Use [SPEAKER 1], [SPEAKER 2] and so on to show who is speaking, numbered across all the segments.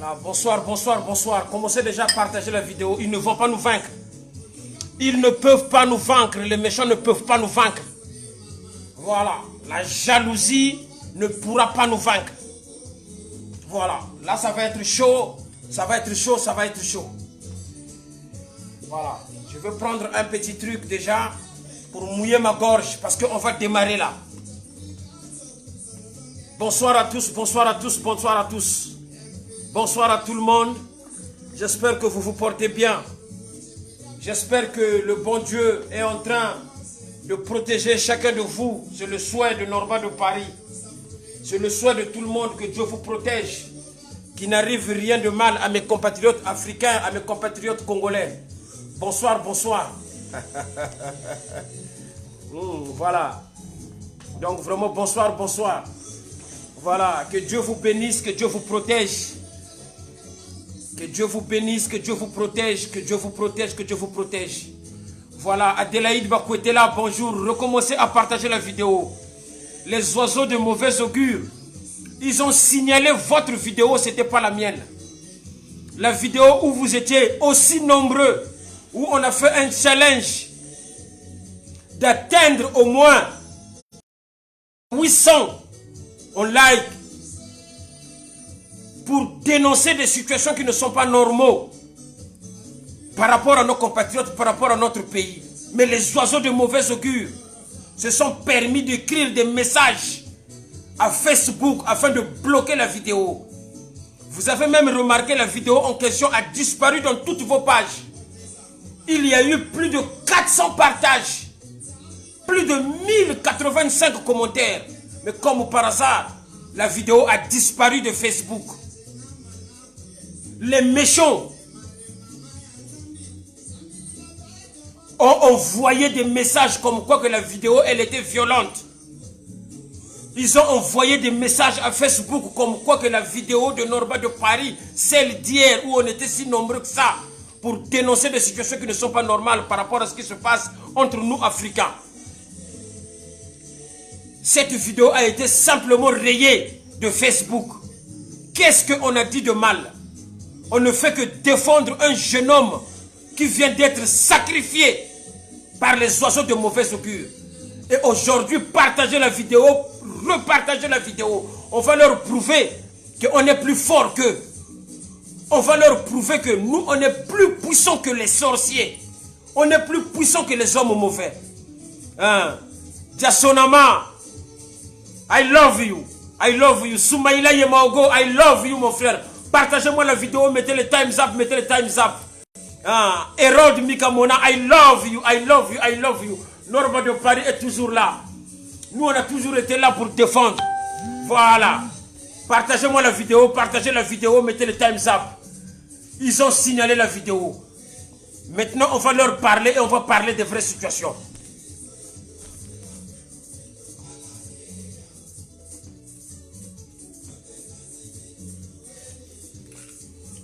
[SPEAKER 1] Voilà, bonsoir, bonsoir, bonsoir. Commencez déjà à partager la vidéo. Ils ne vont pas nous vaincre. Ils ne peuvent pas nous vaincre. Les méchants ne peuvent pas nous vaincre. Voilà. La jalousie ne pourra pas nous vaincre. Voilà. Là, ça va être chaud. Ça va être chaud, ça va être chaud. Voilà. Je vais prendre un petit truc déjà pour mouiller ma gorge parce qu'on va démarrer là. Bonsoir à tous, bonsoir à tous, bonsoir à tous. Bonsoir à tout le monde. J'espère que vous vous portez bien. J'espère que le bon Dieu est en train de protéger chacun de vous. C'est le souhait de Norma de Paris. C'est le souhait de tout le monde que Dieu vous protège. Qu'il n'arrive rien de mal à mes compatriotes africains, à mes compatriotes congolais. Bonsoir, bonsoir. Voilà. Donc vraiment bonsoir, bonsoir. Voilà. Que Dieu vous bénisse, que Dieu vous protège. Que Dieu vous bénisse, que Dieu vous protège, que Dieu vous protège, que Dieu vous protège. Voilà, Adélaïde Bakouete là, bonjour. Recommencez à partager la vidéo. Les oiseaux de mauvais augure, ils ont signalé votre vidéo, ce n'était pas la mienne. La vidéo où vous étiez aussi nombreux, où on a fait un challenge d'atteindre au moins 800 en like pour dénoncer des situations qui ne sont pas normaux par rapport à nos compatriotes, par rapport à notre pays. Mais les oiseaux de mauvais augure se sont permis d'écrire des messages à Facebook afin de bloquer la vidéo. Vous avez même remarqué la vidéo en question a disparu dans toutes vos pages. Il y a eu plus de 400 partages, plus de 1085 commentaires. Mais comme par hasard, la vidéo a disparu de Facebook. Les méchants ont envoyé des messages comme quoi que la vidéo elle était violente. Ils ont envoyé des messages à Facebook comme quoi que la vidéo de Norma de Paris, celle d'hier où on était si nombreux que ça, pour dénoncer des situations qui ne sont pas normales par rapport à ce qui se passe entre nous Africains. Cette vidéo a été simplement rayée de Facebook. Qu'est-ce qu'on a dit de mal? On ne fait que défendre un jeune homme qui vient d'être sacrifié par les oiseaux de mauvais augure. Et aujourd'hui, partagez la vidéo, repartagez la vidéo. On va leur prouver qu'on est plus fort qu'eux. On va leur prouver que nous, on est plus puissants que les sorciers. On est plus puissants que les hommes mauvais. Hein? Jasonama, I love you. I love you. Soumaïla Yemaogo, I love you, mon frère. Partagez-moi la vidéo, mettez le times up, mettez le times up. Ah, Hérode Mikamona, I love you, I love you, I love you. Norma de Paris est toujours là. Nous, on a toujours été là pour défendre. Voilà. Partagez-moi la vidéo, partagez la vidéo, mettez le times up. Ils ont signalé la vidéo. Maintenant, on va leur parler et on va parler des vraies situations.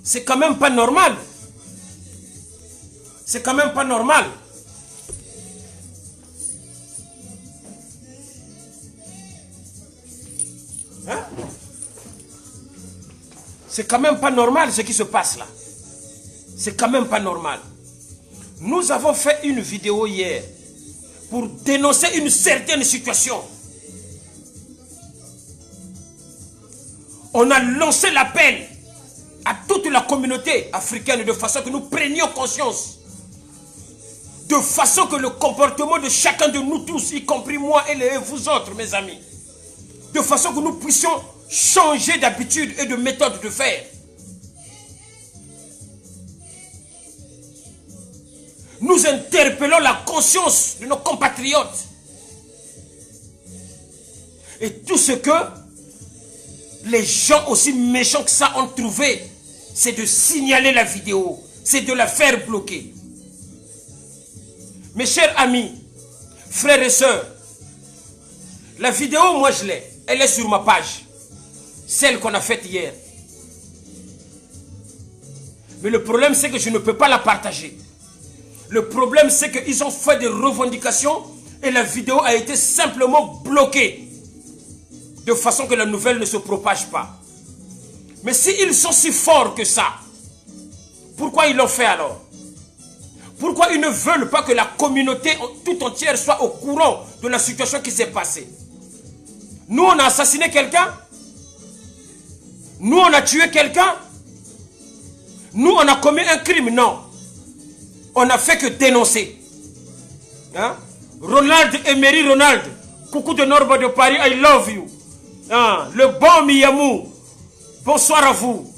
[SPEAKER 1] C'est quand même pas normal. C'est quand même pas normal. Hein? C'est quand même pas normal ce qui se passe là. C'est quand même pas normal. Nous avons fait une vidéo hier pour dénoncer une certaine situation. On a lancé l'appel à toute la communauté africaine de façon que nous prenions conscience. De façon que le comportement de chacun de nous tous, y compris moi et vous autres, mes amis, de façon que nous puissions changer d'habitude et de méthode de faire. Nous interpellons la conscience de nos compatriotes. Et tout ce que les gens aussi méchants que ça ont trouvé, c'est de signaler la vidéo, c'est de la faire bloquer. Mes chers amis, frères et sœurs, la vidéo, moi je l'ai, elle est sur ma page, celle qu'on a faite hier. Mais le problème c'est que je ne peux pas la partager. Le problème c'est qu'ils ont fait des revendications et la vidéo a été simplement bloquée. De façon que la nouvelle ne se propage pas. Mais s'ils sont si forts que ça, pourquoi ils l'ont fait alors? Pourquoi ils ne veulent pas que la communauté tout entière soit au courant de la situation qui s'est passée? Nous, on a assassiné quelqu'un? Nous, on a tué quelqu'un? Nous, on a commis un crime? Non. On n'a fait que dénoncer. Hein? Ronald Emery Ronald, coucou de Norba de Paris, I love you. Hein? Le bon Miyamou, bonsoir à vous.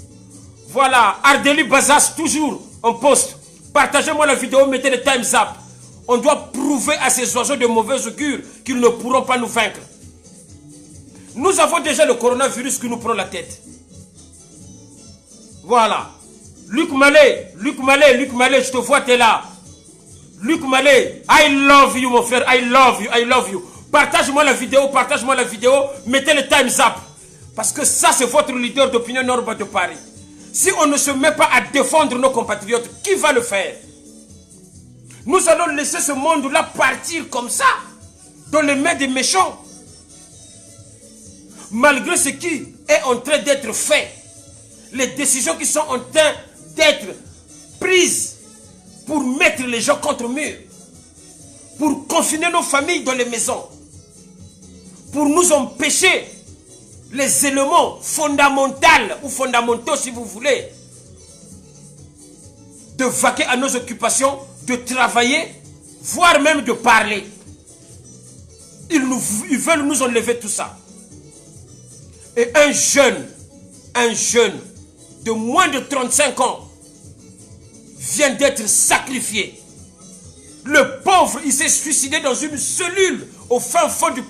[SPEAKER 1] Voilà, Ardeli Bazas, toujours en poste. Partagez-moi la vidéo, mettez le times up. On doit prouver à ces oiseaux de mauvaise augure qu'ils ne pourront pas nous vaincre. Nous avons déjà le coronavirus qui nous prend la tête. Voilà. Luc Malé, je te vois, tu es là. Luc Malé, I love you mon frère, I love you. Partage-moi la vidéo, mettez le times up. Parce que ça c'est votre leader d'opinion Norba de Paris. Si on ne se met pas à défendre nos compatriotes, qui va le faire? Nous allons laisser ce monde-là partir comme ça, dans les mains des méchants. Malgré ce qui est en train d'être fait, les décisions qui sont en train d'être prises pour mettre les gens contre mur, pour confiner nos familles dans les maisons, pour nous empêcher les éléments fondamentaux ou fondamentaux si vous voulez, de vaquer à nos occupations, de travailler, voire même de parler. Ils veulent nous enlever tout ça. Et un jeune de moins de 35 ans vient d'être sacrifié. Le pauvre, il s'est suicidé dans une cellule au fin fond de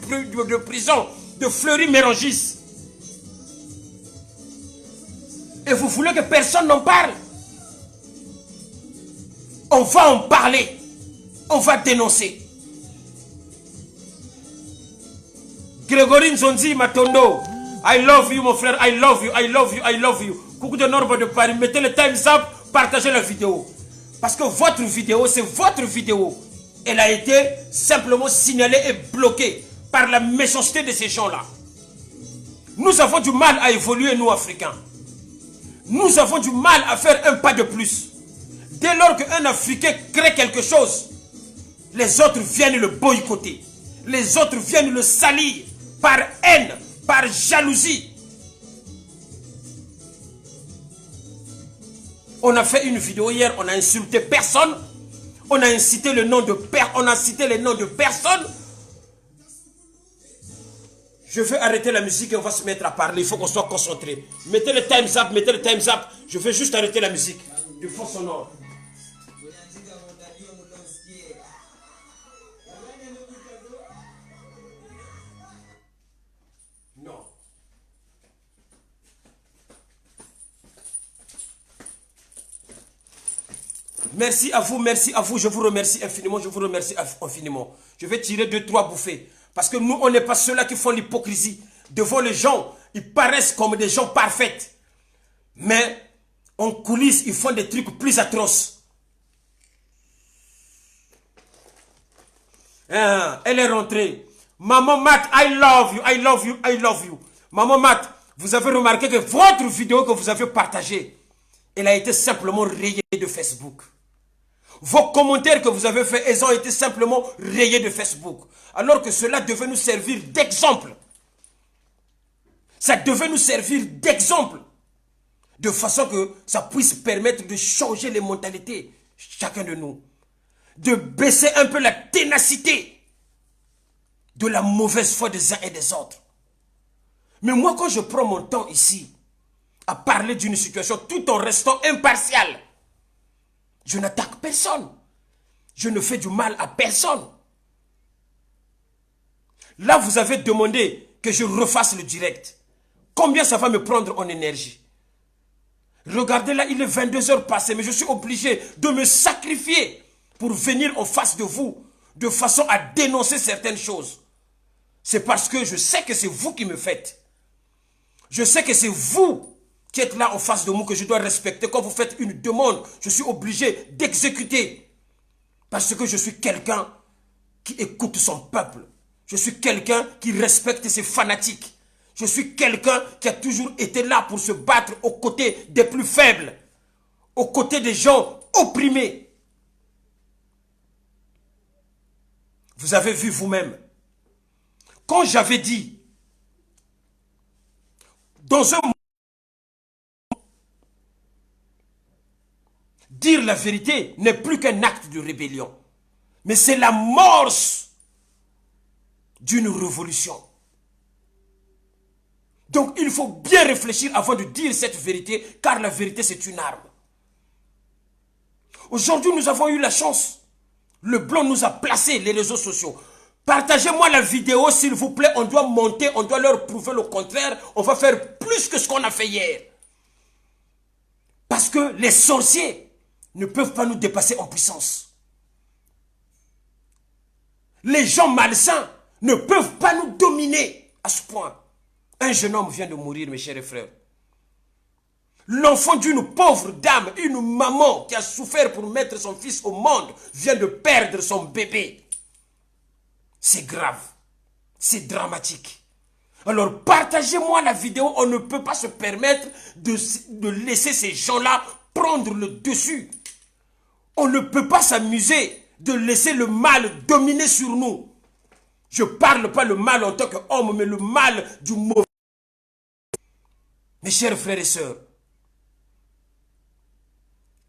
[SPEAKER 1] prison de Fleury-Mérogis. Et vous voulez que personne n'en parle? On va en parler. On va dénoncer. Grégory Nzonzi Matondo, I love you mon frère, I love you. Coucou de Norba de Paris, mettez le times up, partagez la vidéo. Parce que votre vidéo, c'est votre vidéo. Elle a été simplement signalée et bloquée par la méchanceté de ces gens-là. Nous avons du mal à évoluer, nous Africains. Nous avons du mal à faire un pas de plus. Dès lors qu'un Africain crée quelque chose, les autres viennent le boycotter. Les autres viennent le salir par haine, par jalousie. On a fait une vidéo hier, on a insulté personne. On a incité le nom de on a cité les noms de personne. Je vais arrêter la musique et on va se mettre à parler. Il faut qu'on soit concentré. Mettez le times up, Je vais juste arrêter la musique. Du fond sonore. Non. Merci à vous, je vous remercie infiniment, Je vais tirer 2-3 bouffées. Parce que nous, on n'est pas ceux-là qui font l'hypocrisie. Devant les gens, ils paraissent comme des gens parfaits. Mais en coulisses, ils font des trucs plus atroces. Elle est rentrée. Maman Matt, I love you. Maman Matt, vous avez remarqué que votre vidéo que vous avez partagée, elle a été simplement rayée de Facebook. Vos commentaires que vous avez faits, ils ont été simplement rayés de Facebook. Alors que cela devait nous servir d'exemple. Ça devait nous servir d'exemple. De façon que ça puisse permettre de changer les mentalités, chacun de nous. De baisser un peu la ténacité de la mauvaise foi des uns et des autres. Mais moi, quand je prends mon temps ici, à parler d'une situation tout en restant impartial, je n'attaque personne. Je ne fais du mal à personne. Là, vous avez demandé que je refasse le direct. Combien ça va me prendre en énergie? Regardez là, il est 22 heures passées, mais je suis obligé de me sacrifier pour venir en face de vous, de façon à dénoncer certaines choses. C'est parce que je sais que c'est vous qui me faites. Je sais que c'est vous qui êtes là en face de moi que je dois respecter. Quand vous faites une demande, je suis obligé d'exécuter. Parce que je suis quelqu'un qui écoute son peuple. Je suis quelqu'un qui respecte ses fanatiques. Je suis quelqu'un qui a toujours été là pour se battre aux côtés des plus faibles, aux côtés des gens opprimés. Vous avez vu vous-même, quand j'avais dit, dans un moment, dire la vérité n'est plus qu'un acte de rébellion, mais c'est l'amorce d'une révolution. Donc il faut bien réfléchir avant de dire cette vérité, car la vérité c'est une arme. Aujourd'hui nous avons eu la chance. Le blanc nous a placé les réseaux sociaux. Partagez-moi la vidéo s'il vous plaît, on doit monter, on doit leur prouver le contraire. On va faire plus que ce qu'on a fait hier. Parce que les sorciers ne peuvent pas nous dépasser en puissance. Les gens malsains ne peuvent pas nous dominer à ce point. Un jeune homme vient de mourir, mes chers frères. L'enfant d'une pauvre dame, une maman qui a souffert pour mettre son fils au monde, vient de perdre son bébé. C'est grave. C'est dramatique. Alors partagez-moi la vidéo. On ne peut pas se permettre de laisser ces gens-là prendre le dessus. On ne peut pas s'amuser de laisser le mal dominer sur nous. Je ne parle pas le mal en tant qu'homme, mais le mal du mauvais. Mes chers frères et sœurs,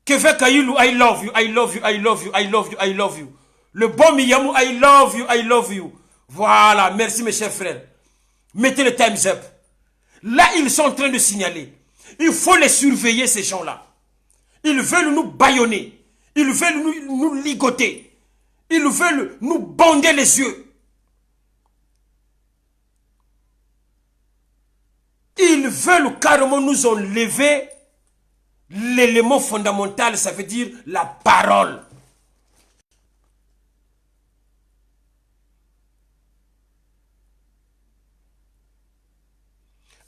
[SPEAKER 1] Keve Kayulu, I love you, I love you, I love you, I love you, I love you. Le bon Miyamu, I love you, I love you. Voilà, merci mes chers frères. Mettez le times up. Là, ils sont en train de signaler. Il faut les surveiller, ces gens-là. Ils veulent nous bâillonner. Ils veulent nous ligoter. Ils veulent nous bander les yeux. Ils veulent carrément nous enlever l'élément fondamental, ça veut dire la parole.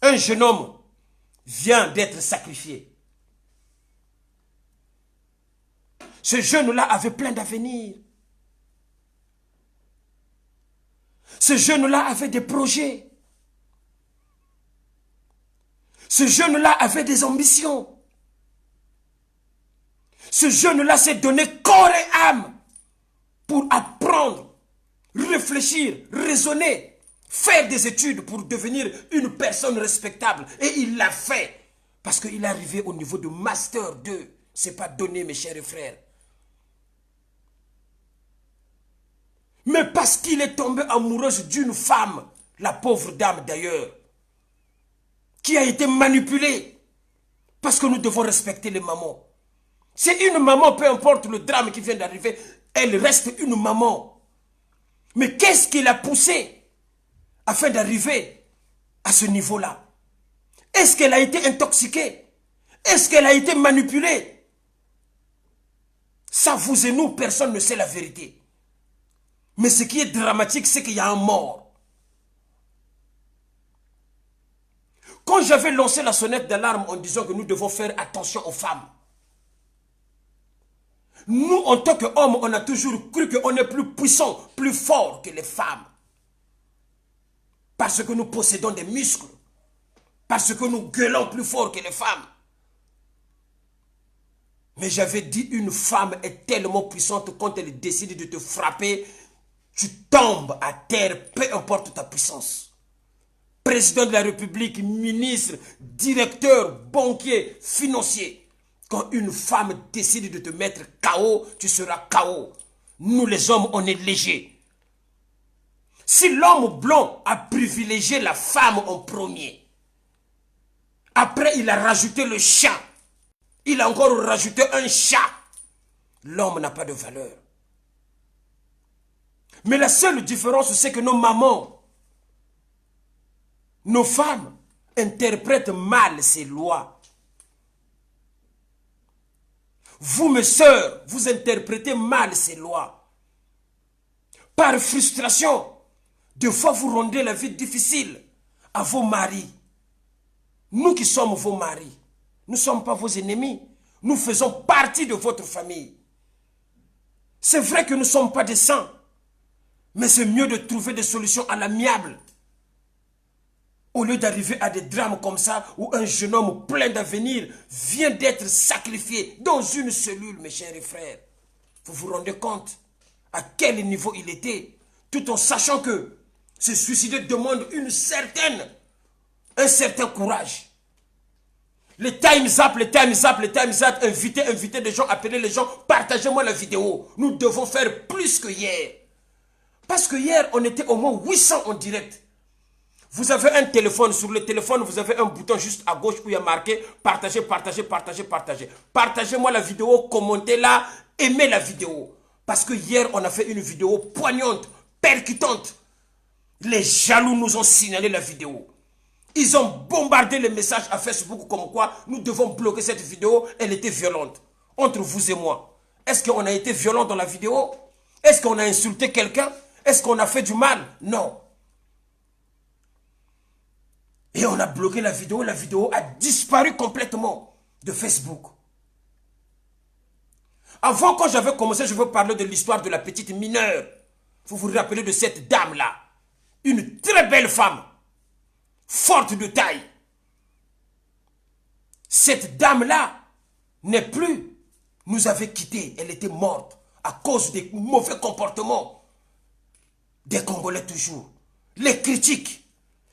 [SPEAKER 1] Un jeune homme vient d'être sacrifié. Ce jeune-là avait plein d'avenir. Ce jeune-là avait des projets. Ce jeune-là avait des ambitions. Ce jeune-là s'est donné corps et âme pour apprendre, réfléchir, raisonner, faire des études pour devenir une personne respectable. Et il l'a fait parce qu'il est arrivé au niveau de Master 2. Ce n'est pas donné, mes chers frères. Mais parce qu'il est tombé amoureuse d'une femme, la pauvre dame d'ailleurs, qui a été manipulée. Parce que nous devons respecter les mamans. C'est une maman, peu importe le drame qui vient d'arriver, elle reste une maman. Mais qu'est-ce qui l'a poussée afin d'arriver à ce niveau-là? Est-ce qu'elle a été intoxiquée? Est-ce qu'elle a été manipulée? Ça, vous et nous, personne ne sait la vérité. Mais ce qui est dramatique, c'est qu'il y a un mort. Quand j'avais lancé la sonnette d'alarme en disant que nous devons faire attention aux femmes, nous, en tant qu'hommes, on a toujours cru qu'on est plus puissant, plus fort que les femmes. Parce que nous possédons des muscles. Parce que nous gueulons plus fort que les femmes. Mais j'avais dit, une femme est tellement puissante quand elle décide de te frapper, tu tombes à terre, peu importe ta puissance. Président de la République, ministre, directeur, banquier, financier. Quand une femme décide de te mettre KO, tu seras KO. Nous les hommes, on est légers. Si l'homme blanc a privilégié la femme en premier, après il a rajouté le chat, il a encore rajouté un chat, l'homme n'a pas de valeur. Mais la seule différence, c'est que nos mamans, nos femmes, interprètent mal ces lois. Vous, mes sœurs, vous interprétez mal ces lois. Par frustration, des fois vous rendez la vie difficile à vos maris. Nous qui sommes vos maris, nous ne sommes pas vos ennemis. Nous faisons partie de votre famille. C'est vrai que nous ne sommes pas des saints, mais c'est mieux de trouver des solutions à l'amiable. Au lieu d'arriver à des drames comme ça, où un jeune homme plein d'avenir vient d'être sacrifié dans une cellule, mes chers frères. Vous vous rendez compte à quel niveau il était, tout en sachant que se suicider demande un certain courage. Les Time's Up, invitez des gens, appelez les gens, partagez-moi la vidéo. Nous devons faire plus que hier. Parce que hier, on était au moins 800 en direct. Vous avez un téléphone, sur le téléphone, vous avez un bouton juste à gauche où il y a marqué partager, partager, partager, partager. Partagez-moi la vidéo, commentez-la, aimez la vidéo. Parce que hier, on a fait une vidéo poignante, percutante. Les jaloux nous ont signalé la vidéo. Ils ont bombardé les messages à Facebook comme quoi nous devons bloquer cette vidéo, elle était violente. Entre vous et moi, est-ce qu'on a été violent dans la vidéo? Est-ce qu'on a insulté quelqu'un? Est-ce qu'on a fait du mal? Non. Et on a bloqué la vidéo a disparu complètement de Facebook. Avant, quand j'avais commencé, je veux parler de l'histoire de la petite mineure. Vous vous rappelez de cette dame-là. Une très belle femme, forte de taille. Cette dame-là n'est plus, nous avait quittés, elle était morte à cause des mauvais comportements des Congolais toujours. Les critiques.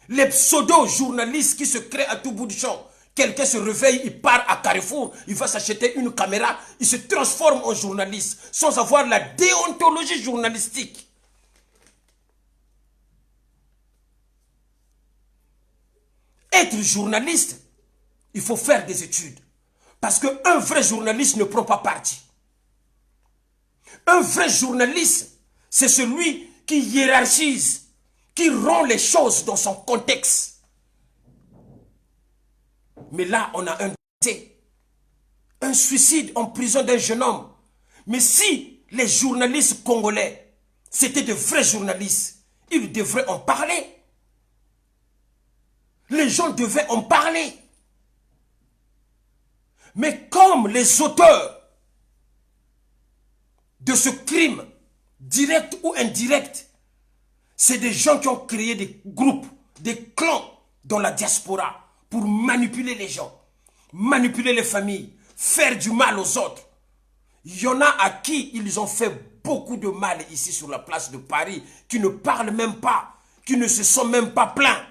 [SPEAKER 1] Les pseudo-journalistes qui se créent à tout bout du champ. Quelqu'un se réveille, il part à Carrefour, il va s'acheter une caméra, il se transforme en journaliste sans avoir la déontologie journalistique. Être journaliste, il faut faire des études. Parce qu'un vrai journaliste ne prend pas parti. Un vrai journaliste, c'est celui qui hiérarchise, qui rend les choses dans son contexte. Mais là, on a un suicide en prison d'un jeune homme. Mais si les journalistes congolais, c'était de vrais journalistes, ils devraient en parler. Les gens devaient en parler. Mais comme les auteurs de ce crime, direct ou indirect, c'est des gens qui ont créé des groupes, des clans dans la diaspora pour manipuler les gens, manipuler les familles, faire du mal aux autres. Il y en a à qui ils ont fait beaucoup de mal ici sur la place de Paris, qui ne parlent même pas, qui ne se sont même pas plaints.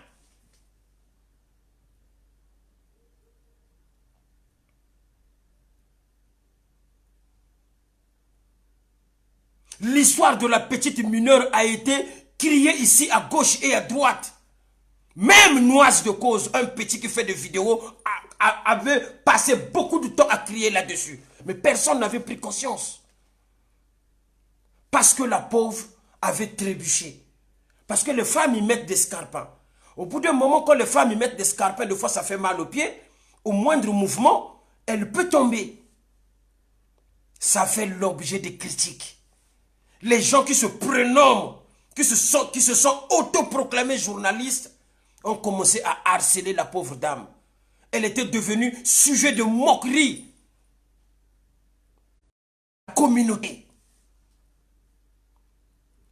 [SPEAKER 1] L'histoire de la petite mineure a été criée ici à gauche et à droite. Même Noise de Cause, un petit qui fait des vidéos, avait passé beaucoup de temps à crier là-dessus. Mais personne n'avait pris conscience. Parce que la pauvre avait trébuché. Parce que les femmes y mettent des scarpins. Au bout d'un moment, quand les femmes y mettent des scarpins, des fois ça fait mal aux pieds. Au moindre mouvement, elle peut tomber. Ça fait l'objet des critiques. Les gens qui se prénomment, qui se sont autoproclamés journalistes, ont commencé à harceler la pauvre dame. Elle était devenue sujet de moquerie. La communauté.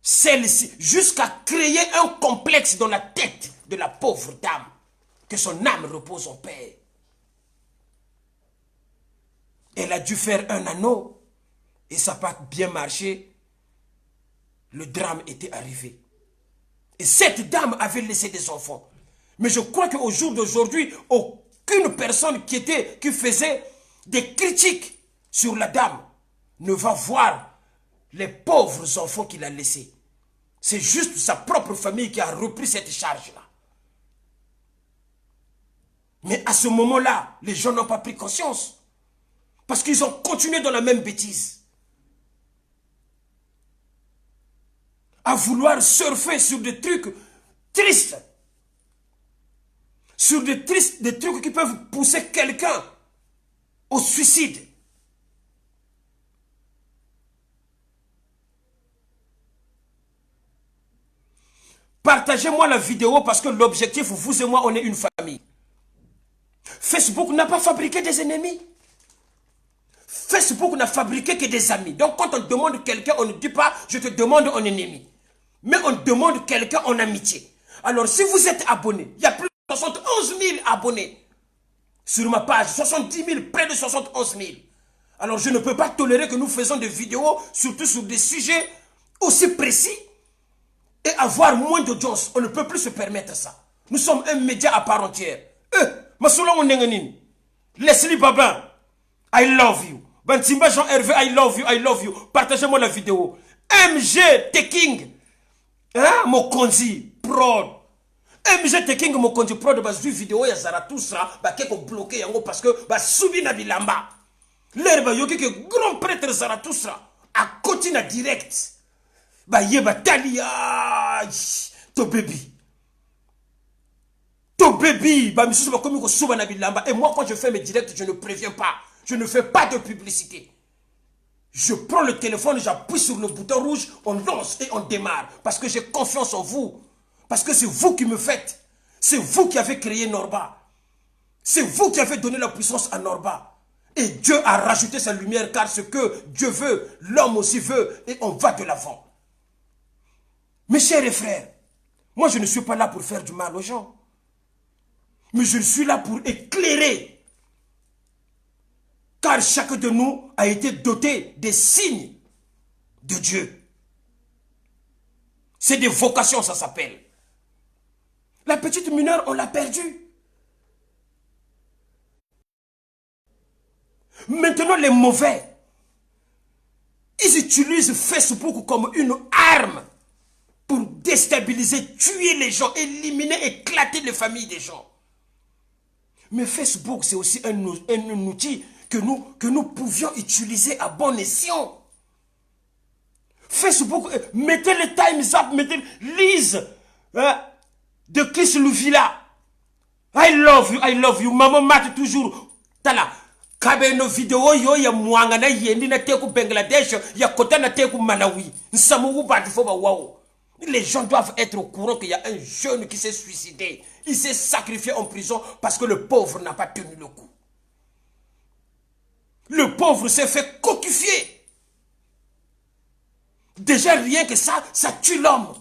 [SPEAKER 1] Celle-ci, jusqu'à créer un complexe dans la tête de la pauvre dame. Que son âme repose en paix. Elle a dû faire un anneau. Et ça n'a pas bien marché. Le drame était arrivé. Et cette dame avait laissé des enfants. Mais je crois qu'au jour d'aujourd'hui, aucune personne qui faisait des critiques sur la dame ne va voir les pauvres enfants qu'il a laissés. C'est juste sa propre famille qui a repris cette charge-là. Mais à ce moment-là, les gens n'ont pas pris conscience. Parce qu'ils ont continué dans la même bêtise. À vouloir surfer sur des trucs tristes. Sur des trucs qui peuvent pousser quelqu'un au suicide. Partagez-moi la vidéo parce que l'objectif, vous et moi, on est une famille. Facebook n'a pas fabriqué des ennemis. Facebook n'a fabriqué que des amis. Donc quand on demande quelqu'un, on ne dit pas « je te demande en ennemi ». Mais on demande quelqu'un en amitié. Alors si vous êtes abonné, il y a plus 71 000 abonnés sur ma page, 70 000, près de 71 000. Alors je ne peux pas tolérer que nous faisons des vidéos, surtout sur des sujets aussi précis, et avoir moins d'audience. On ne peut plus se permettre ça. Nous sommes un média à part entière. Leslie Babin, I love you. Bantimba Jean-Hervé, I love you, I love you. Partagez-moi la vidéo. MG Teking, hein, Mokonzi, prod. MG Teking, Mokonzi, prod, bah, vu vidéo, ya Zarathustra, bah, keko bloqué, yango, parce que, bah, soubi na bilamba. L'herbe, yoki, que grand prêtre Zarathustra, à côté na direct. Bah, yeba, talia, to baby. To baby, bah, monsieur, bah, comme souba na bilamba. Et moi, quand je fais mes directs, je ne préviens pas. Je ne fais pas de publicité. Je prends le téléphone, j'appuie sur le bouton rouge, on lance et on démarre. Parce que j'ai confiance en vous. Parce que c'est vous qui me faites. C'est vous qui avez créé Norba. C'est vous qui avez donné la puissance à Norba. Et Dieu a rajouté sa lumière, car ce que Dieu veut, l'homme aussi veut, et on va de l'avant. Mes chers frères, moi je ne suis pas là pour faire du mal aux gens. Mais je suis là pour éclairer. Car chacun de nous a été doté des signes de Dieu. C'est des vocations, ça s'appelle. La petite mineure, on l'a perdue. Maintenant, les mauvais, ils utilisent Facebook comme une arme pour déstabiliser, tuer les gens, éliminer, éclater les familles des gens. Mais Facebook, c'est aussi un outil que nous pouvions utiliser à bon escient. Facebook, mettez le Time's Up, mettez Lise de Chris Louvilla. I love you, maman mate toujours. Tala, kabe no vidéo yo ya mwanga na yendi na teku Bangladesh, ya kota na teku Malawi. Nsamu bati foba wow. Les gens doivent être au courant qu'il y a un jeune qui s'est suicidé. Il s'est sacrifié en prison parce que le pauvre n'a pas tenu le coup. Le pauvre s'est fait coquifier. Déjà rien que ça, ça tue l'homme.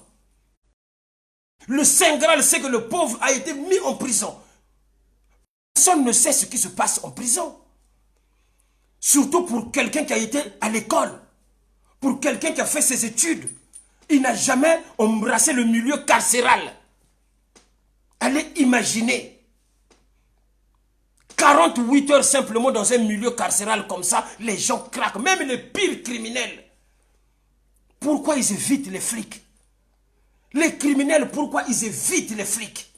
[SPEAKER 1] Le Saint Graal sait que le pauvre a été mis en prison. Personne ne sait ce qui se passe en prison. Surtout pour quelqu'un qui a été à l'école. Pour quelqu'un qui a fait ses études. Il n'a jamais embrassé le milieu carcéral. Allez imaginer. 48 heures simplement dans un milieu carcéral comme ça, les gens craquent. Même les pires criminels. Pourquoi ils évitent les flics? Les criminels, pourquoi ils évitent les flics?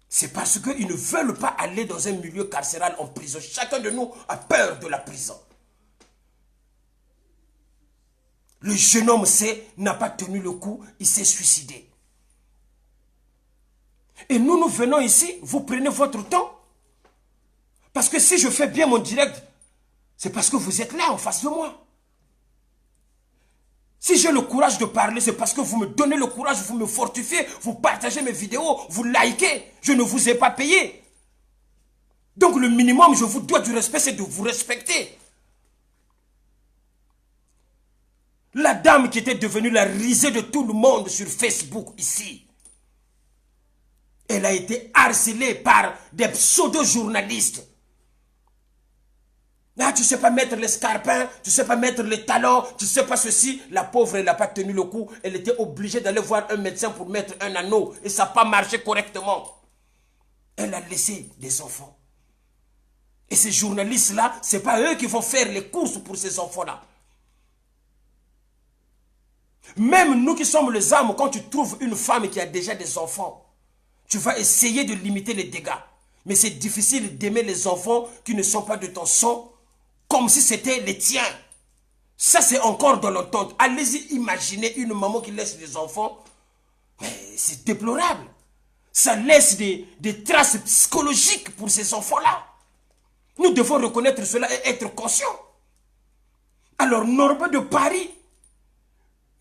[SPEAKER 1] C'est parce qu'ils ne veulent pas aller dans un milieu carcéral en prison. Chacun de nous a peur de la prison. Le jeune homme n'a pas tenu le coup, il s'est suicidé. Et nous venons ici, vous prenez votre temps. Parce que si je fais bien mon direct, c'est parce que vous êtes là en face de moi. Si j'ai le courage de parler, c'est parce que vous me donnez le courage, vous me fortifiez, vous partagez mes vidéos, vous likez. Je ne vous ai pas payé. Donc le minimum, je vous dois du respect, c'est de vous respecter. La dame qui était devenue la risée de tout le monde sur Facebook ici, elle a été harcelée par des pseudo-journalistes. Là, tu ne sais pas mettre les scarpins, tu ne sais pas mettre les talons, tu ne sais pas ceci. La pauvre, elle n'a pas tenu le coup. Elle était obligée d'aller voir un médecin pour mettre un anneau. Et ça n'a pas marché correctement. Elle a laissé des enfants. Et ces journalistes-là, ce n'est pas eux qui vont faire les courses pour ces enfants-là. Même nous qui sommes les hommes, quand tu trouves une femme qui a déjà des enfants, tu vas essayer de limiter les dégâts. Mais c'est difficile d'aimer les enfants qui ne sont pas de ton sang, comme si c'était les tiens. Ça, c'est encore dans l'entente. Allez-y imaginer une maman qui laisse des enfants. C'est déplorable. Ça laisse des traces psychologiques pour ces enfants-là. Nous devons reconnaître cela et être conscients. Alors, Norba de Paris,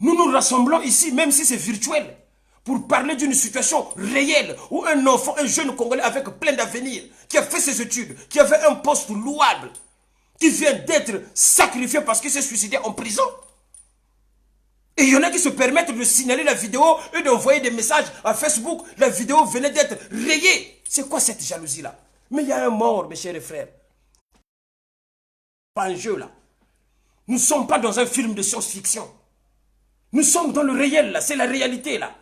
[SPEAKER 1] nous nous rassemblons ici, même si c'est virtuel, pour parler d'une situation réelle où un enfant, un jeune Congolais avec plein d'avenir, qui a fait ses études, qui avait un poste louable, qui vient d'être sacrifié parce qu'il s'est suicidé en prison. Et il y en a qui se permettent de signaler la vidéo et d'envoyer des messages à Facebook. La vidéo venait d'être rayée. C'est quoi cette jalousie-là? Mais il y a un mort, mes chers frères. Pas un jeu, là. Nous ne sommes pas dans un film de science-fiction. Nous sommes dans le réel, là. C'est la réalité, là.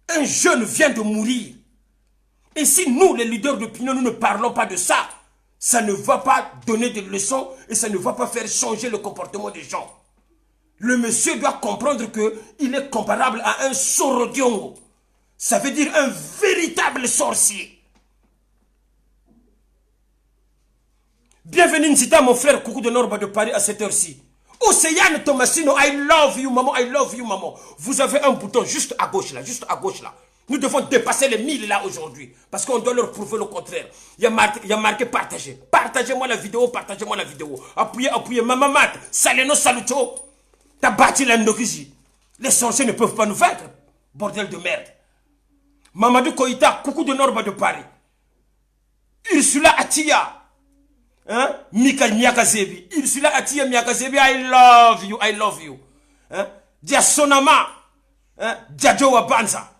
[SPEAKER 1] Un jeune vient de mourir. Et si nous, les leaders d'opinion, nous ne parlons pas de ça, ça ne va pas donner des leçons et ça ne va pas faire changer le comportement des gens. Le monsieur doit comprendre qu'il est comparable à un Sorodiongo. Ça veut dire un véritable sorcier. Bienvenue Nzita, mon frère Coucou de Norba de Paris à cette heure-ci. Océane Tomasino, I love you maman, I love you maman. Vous avez un bouton juste à gauche là, juste à gauche là. Nous devons dépasser les 1000 là aujourd'hui. Parce qu'on doit leur prouver le contraire. Il y a marqué partager. Partagez-moi la vidéo, partagez-moi la vidéo. Appuyez, appuyez. Maman Mat, Saleno Saluto. T'as bâti la Ndokizi. Les sorciers ne peuvent pas nous vaincre. Bordel de merde. Mamadou Koïta, Coucou de Norba de Paris. Ursula Atia. Hein? Mika Nyakazebi. Ursula Atia Nyakazebi, I love you, I love you. Hein? Dia Sonama. Hein? Djadjo Wabanza.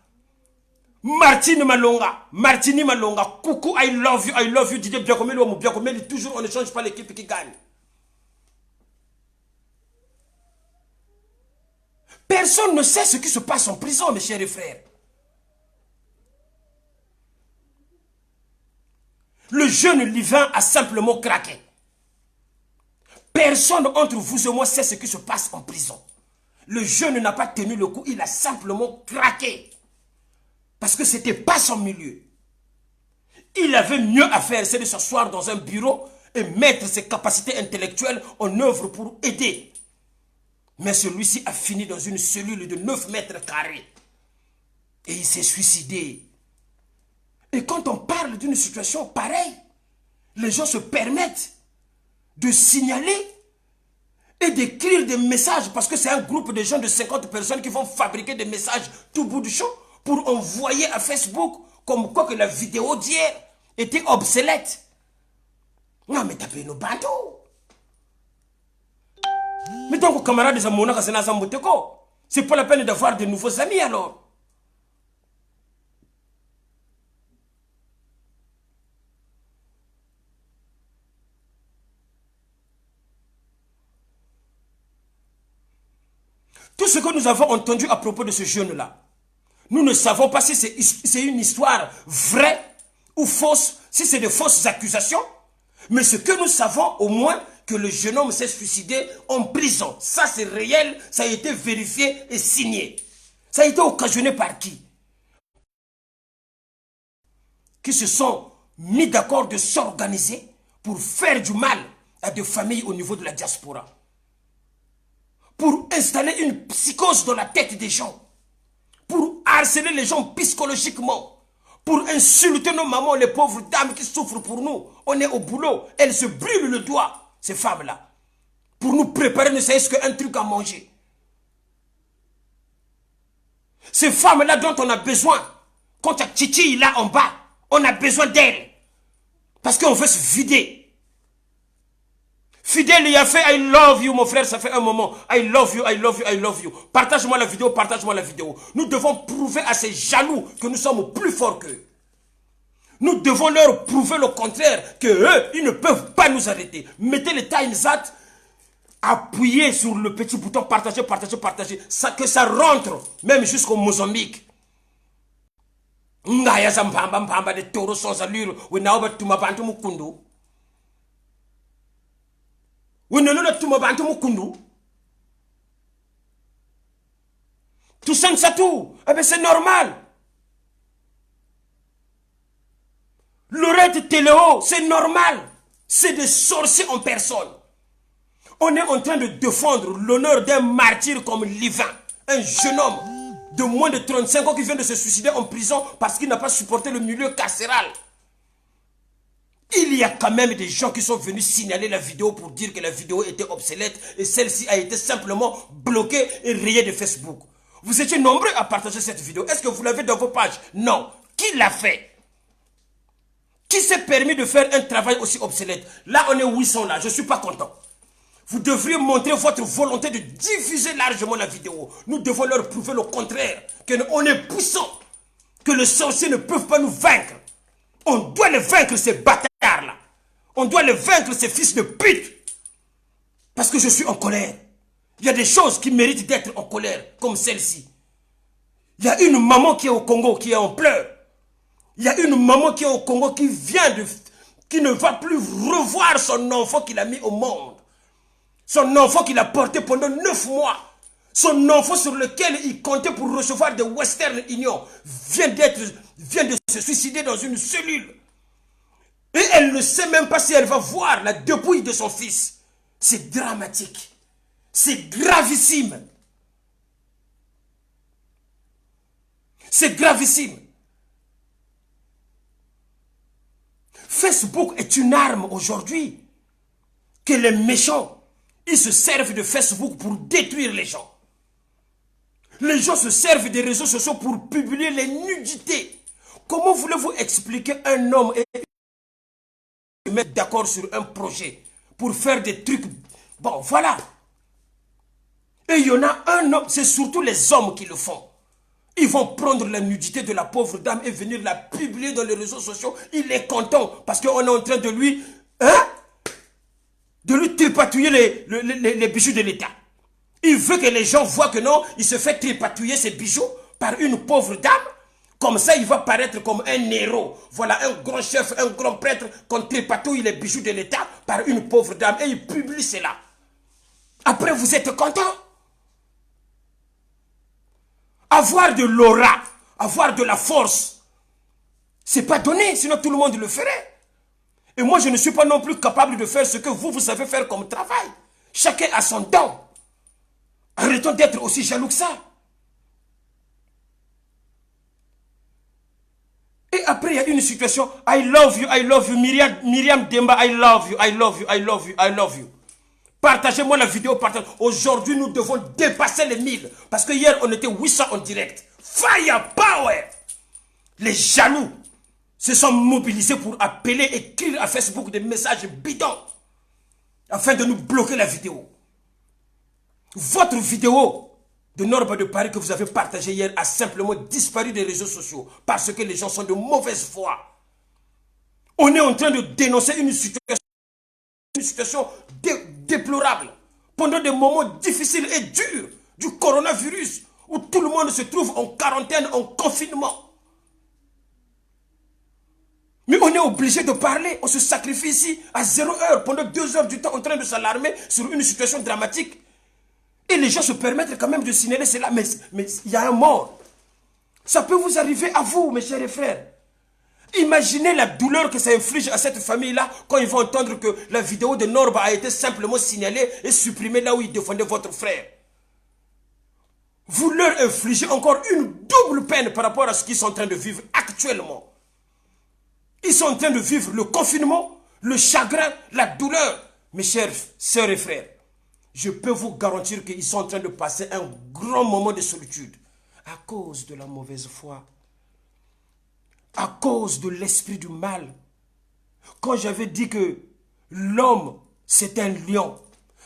[SPEAKER 1] Martine Malonga. Martini Malonga. Coucou, I love you, Didier Biakomeli ou Biakomeli. Toujours, on ne change pas l'équipe qui gagne. Personne ne sait ce qui se passe en prison, mes chers frères. Le jeune Livin a simplement craqué. Personne entre vous et moi sait ce qui se passe en prison. Le jeune n'a pas tenu le coup, il a simplement craqué. Parce que ce n'était pas son milieu. Il avait mieux à faire, c'est de s'asseoir dans un bureau et mettre ses capacités intellectuelles en œuvre pour aider. Mais celui-ci a fini dans une cellule de 9 mètres carrés. Et il s'est suicidé. Et quand on parle d'une situation pareille, les gens se permettent de signaler et d'écrire des messages parce que c'est un groupe de gens de 50 personnes qui vont fabriquer des messages tout bout du champ pour envoyer à Facebook comme quoi que la vidéo d'hier était obsolète. Non mais tapez nos bateaux. Mais donc, camarades, c'est pas la peine d'avoir de nouveaux amis alors. Tout ce que nous avons entendu à propos de ce jeune-là, nous ne savons pas si c'est une histoire vraie ou fausse, si c'est de fausses accusations. Mais ce que nous savons au moins, que le jeune homme s'est suicidé en prison. Ça c'est réel, ça a été vérifié et signé. Ça a été occasionné par qui? Qui se sont mis d'accord de s'organiser pour faire du mal à des familles au niveau de la diaspora. Pour installer une psychose dans la tête des gens. Pour harceler les gens psychologiquement. Pour insulter nos mamans, les pauvres dames qui souffrent pour nous. On est au boulot, elles se brûlent le doigt. Ces femmes-là, pour nous préparer ne serait-ce qu'un truc à manger. Ces femmes-là dont on a besoin, quand il y a Titi là en bas, on a besoin d'elles. Parce qu'on veut se vider. Fidèle, il a fait I love you, mon frère, ça fait un moment. I love you, I love you, I love you. Partage-moi la vidéo, partage-moi la vidéo. Nous devons prouver à ces jaloux que nous sommes plus forts qu'eux. Nous devons leur prouver le contraire, que eux, ils ne peuvent pas nous arrêter. Mettez le Times At, appuyez sur le petit bouton partager, partager, partager, que ça rentre, même jusqu'au Mozambique. Ngaya Zambamba Mbamba des taureaux sans allure, Winaoba Tumabantu Mukundu. Winaoba Tumabantu Mukundu. Tout ça, tout. Eh bien, c'est normal. Lorette Téléo, c'est normal. C'est des sorciers en personne. On est en train de défendre l'honneur d'un martyr comme Livin. Un jeune homme de moins de 35 ans qui vient de se suicider en prison parce qu'il n'a pas supporté le milieu carcéral. Il y a quand même des gens qui sont venus signaler la vidéo pour dire que la vidéo était obsolète et celle-ci a été simplement bloquée et rayée de Facebook. Vous étiez nombreux à partager cette vidéo. Est-ce que vous l'avez dans vos pages? Non. Qui l'a fait? Qui s'est permis de faire un travail aussi obsolète? Là, on est 800 là. Je ne suis pas content. Vous devriez montrer votre volonté de diffuser largement la vidéo. Nous devons leur prouver le contraire, qu'on est puissant, que les sorciers ne peuvent pas nous vaincre. On doit les vaincre, ces bâtards-là. On doit les vaincre, ces fils de pute. Parce que je suis en colère. Il y a des choses qui méritent d'être en colère, comme celle-ci. Il y a une maman qui est au Congo, qui est en pleurs. Il y a une maman qui est au Congo qui qui ne va plus revoir son enfant qu'il a mis au monde. Son enfant qu'il a porté pendant 9 mois. Son enfant sur lequel il comptait pour recevoir des Western Union vient de se suicider dans une cellule. Et elle ne sait même pas si elle va voir la dépouille de son fils. C'est dramatique. C'est gravissime. C'est gravissime. Facebook est une arme aujourd'hui que les méchants, ils se servent de Facebook pour détruire les gens. Les gens se servent des réseaux sociaux pour publier les nudités. Comment voulez-vous expliquer un homme et se mettre d'accord sur un projet pour faire des trucs? Bon, voilà. Et il y en a un homme, c'est surtout les hommes qui le font. Ils vont prendre la nudité de la pauvre dame et venir la publier dans les réseaux sociaux. Il est content parce qu'on est en train de lui... de lui tripatouiller les bijoux de l'État. Il veut que les gens voient que non, il se fait tripatouiller ses bijoux par une pauvre dame. Comme ça, il va paraître comme un héros. Voilà un grand chef, un grand prêtre qu'on tripatouille les bijoux de l'État par une pauvre dame. Et il publie cela. Après, vous êtes content? Avoir de l'aura, avoir de la force, c'est pas donné, sinon tout le monde le ferait. Et moi, je ne suis pas non plus capable de faire ce que vous savez faire comme travail. Chacun a son don. Arrêtons d'être aussi jaloux que ça. Et après, il y a une situation. I love you, Myriam Demba, I love you, I love you, I love you, I love you. Partagez-moi la vidéo, partagez. Aujourd'hui, nous devons dépasser les 1000. Parce que hier, on était 800 en direct. Firepower! Les jaloux se sont mobilisés pour appeler, écrire à Facebook des messages bidons afin de nous bloquer la vidéo. Votre vidéo de Norba de Paris que vous avez partagée hier a simplement disparu des réseaux sociaux parce que les gens sont de mauvaise foi. On est en train de dénoncer une situation déplorable pendant des moments difficiles et durs du coronavirus où tout le monde se trouve en quarantaine, en confinement. Mais on est obligé de parler, on se sacrifie ici à 0 heure, pendant 2 heures du temps en train de s'alarmer sur une situation dramatique. Et les gens se permettent quand même de signaler cela, mais il y a un mort. Ça peut vous arriver à vous, mes chers frères. Imaginez la douleur que ça inflige à cette famille-là quand ils vont entendre que la vidéo de Norba a été simplement signalée et supprimée là où il défendait votre frère. Vous leur infligez encore une double peine par rapport à ce qu'ils sont en train de vivre actuellement. Ils sont en train de vivre le confinement, le chagrin, la douleur. Mes chers sœurs et frères, je peux vous garantir qu'ils sont en train de passer un grand moment de solitude à cause de la mauvaise foi, à cause de l'esprit du mal. Quand j'avais dit que l'homme, c'est un lion,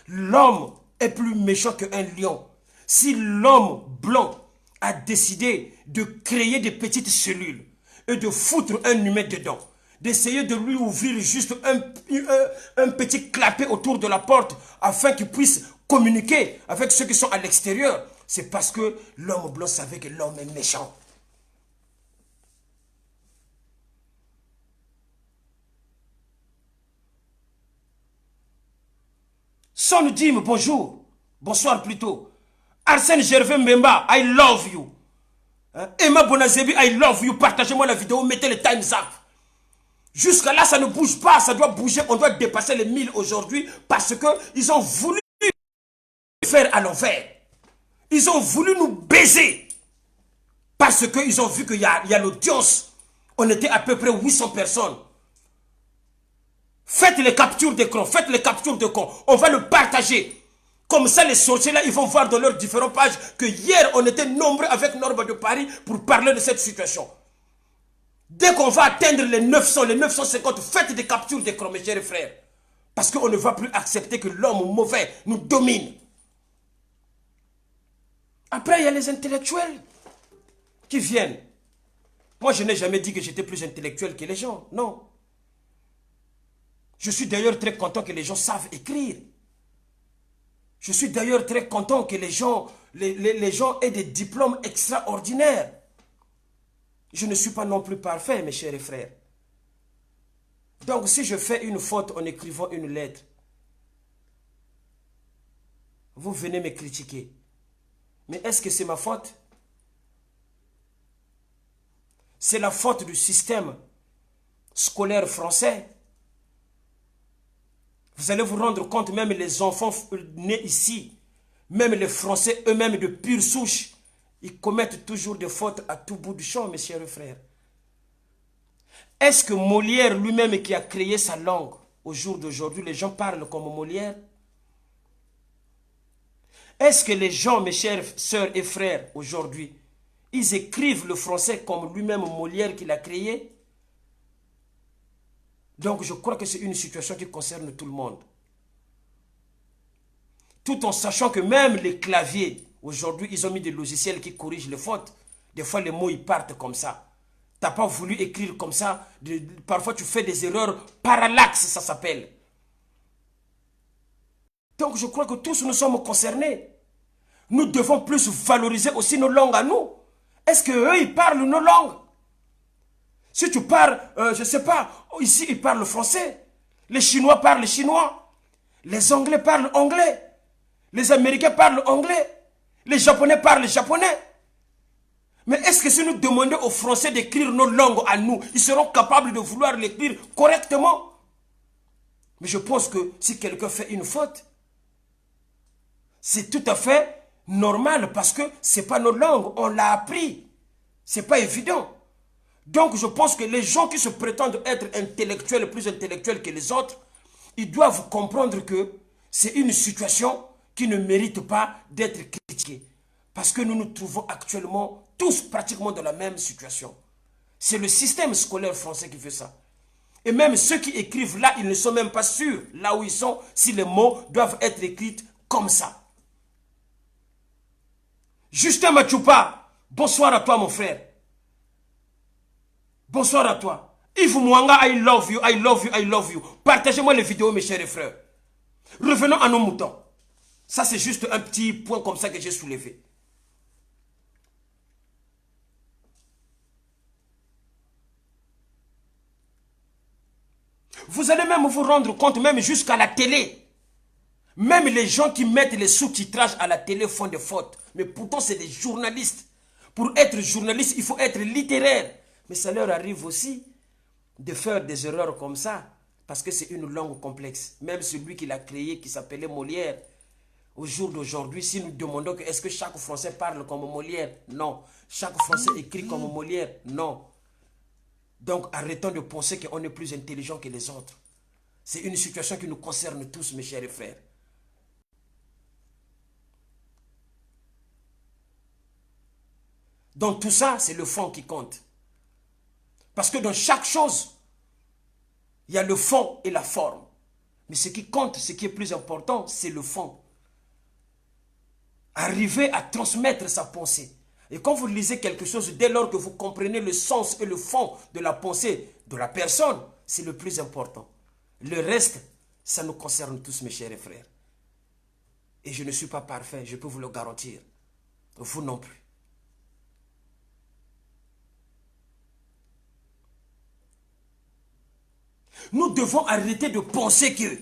[SPEAKER 1] l'homme est plus méchant qu'un lion. Si l'homme blanc a décidé de créer des petites cellules et de foutre un humain dedans, d'essayer de lui ouvrir juste un petit clapet autour de la porte afin qu'il puisse communiquer avec ceux qui sont à l'extérieur, c'est parce que l'homme blanc savait que l'homme est méchant. Son Dim, bonjour. Bonsoir plutôt. Arsène Gervais Mbemba, I love you. Emma Bonazebi, I love you. Partagez-moi la vidéo, mettez le times up. Jusqu'à là, ça ne bouge pas, ça doit bouger. On doit dépasser les 1000 aujourd'hui parce qu'ils ont voulu faire à l'envers. Ils ont voulu nous baiser parce qu'ils ont vu qu'il y a l'audience. On était à peu près 800 personnes. Faites les captures d'écran, faites les captures d'écran. On va le partager. Comme ça, les sorciers là, ils vont voir dans leurs différentes pages que hier, on était nombreux avec Norba de Paris pour parler de cette situation. Dès qu'on va atteindre les 900, les 950, faites des captures d'écran, mes chers frères. Parce qu'on ne va plus accepter que l'homme mauvais nous domine. Après, il y a les intellectuels qui viennent. Moi, je n'ai jamais dit que j'étais plus intellectuel que les gens. Non. Je suis d'ailleurs très content que les gens savent écrire. Je suis d'ailleurs très content que les gens aient des diplômes extraordinaires. Je ne suis pas non plus parfait, mes chers frères. Donc, si je fais une faute en écrivant une lettre, vous venez me critiquer. Mais est-ce que c'est ma faute? C'est la faute du système scolaire français. Vous allez vous rendre compte, même les enfants nés ici, même les Français eux-mêmes de pure souche, ils commettent toujours des fautes à tout bout du champ, mes chers frères. Est-ce que Molière lui-même qui a créé sa langue, au jour d'aujourd'hui, les gens parlent comme Molière? Est-ce que les gens, mes chers sœurs et frères, aujourd'hui, ils écrivent le français comme lui-même Molière qui l'a créé? Donc je crois que c'est une situation qui concerne tout le monde. Tout en sachant que même les claviers, aujourd'hui, ils ont mis des logiciels qui corrigent les fautes. Des fois, les mots, ils partent comme ça. Tu n'as pas voulu écrire comme ça. Parfois, tu fais des erreurs. Parallaxe, ça s'appelle. Donc, je crois que tous nous sommes concernés. Nous devons plus valoriser aussi nos langues à nous. Est-ce qu'eux, ils parlent nos langues? Si tu parles, je ne sais pas, ici, ils parlent français. Les Chinois parlent chinois. Les Anglais parlent anglais. Les Américains parlent anglais. Les Japonais parlent japonais. Mais est-ce que si nous demandons aux Français d'écrire nos langues à nous, ils seront capables de vouloir l'écrire correctement? Mais je pense que si quelqu'un fait une faute, c'est tout à fait normal parce que ce n'est pas nos langues, on l'a appris. Ce n'est pas évident. Donc je pense que les gens qui se prétendent être intellectuels, plus intellectuels que les autres, ils doivent comprendre que c'est une situation qui ne mérite pas d'être critiquée. Parce que nous nous trouvons actuellement tous pratiquement dans la même situation. C'est le système scolaire français qui fait ça. Et même ceux qui écrivent là, ils ne sont même pas sûrs, là où ils sont, si les mots doivent être écrits comme ça. Justin Machupa, bonsoir à toi mon frère. Bonsoir à toi. Yves Mwanga, I love you, I love you, I love you. Partagez-moi les vidéos mes chers frères. Revenons à nos moutons. Ça c'est juste un petit point comme ça que j'ai soulevé. Vous allez même vous rendre compte, même jusqu'à la télé. Même les gens qui mettent les sous-titrages à la télé font des fautes. Mais pourtant, c'est des journalistes. Pour être journaliste, il faut être littéraire. Mais ça leur arrive aussi de faire des erreurs comme ça. Parce que c'est une langue complexe. Même celui qui l'a créé, qui s'appelait Molière. Au jour d'aujourd'hui, si nous demandons que est-ce que chaque Français parle comme Molière? Non. Chaque Français écrit comme Molière? Non. Donc arrêtons de penser qu'on est plus intelligent que les autres. C'est une situation qui nous concerne tous, mes chers frères. Donc tout ça, c'est le fond qui compte. Parce que dans chaque chose, il y a le fond et la forme. Mais ce qui compte, ce qui est plus important, c'est le fond. Arriver à transmettre sa pensée. Et quand vous lisez quelque chose, dès lors que vous comprenez le sens et le fond de la pensée de la personne, c'est le plus important. Le reste, ça nous concerne tous, mes chers frères. Et je ne suis pas parfait, je peux vous le garantir. Vous non plus. Nous devons arrêter de penser que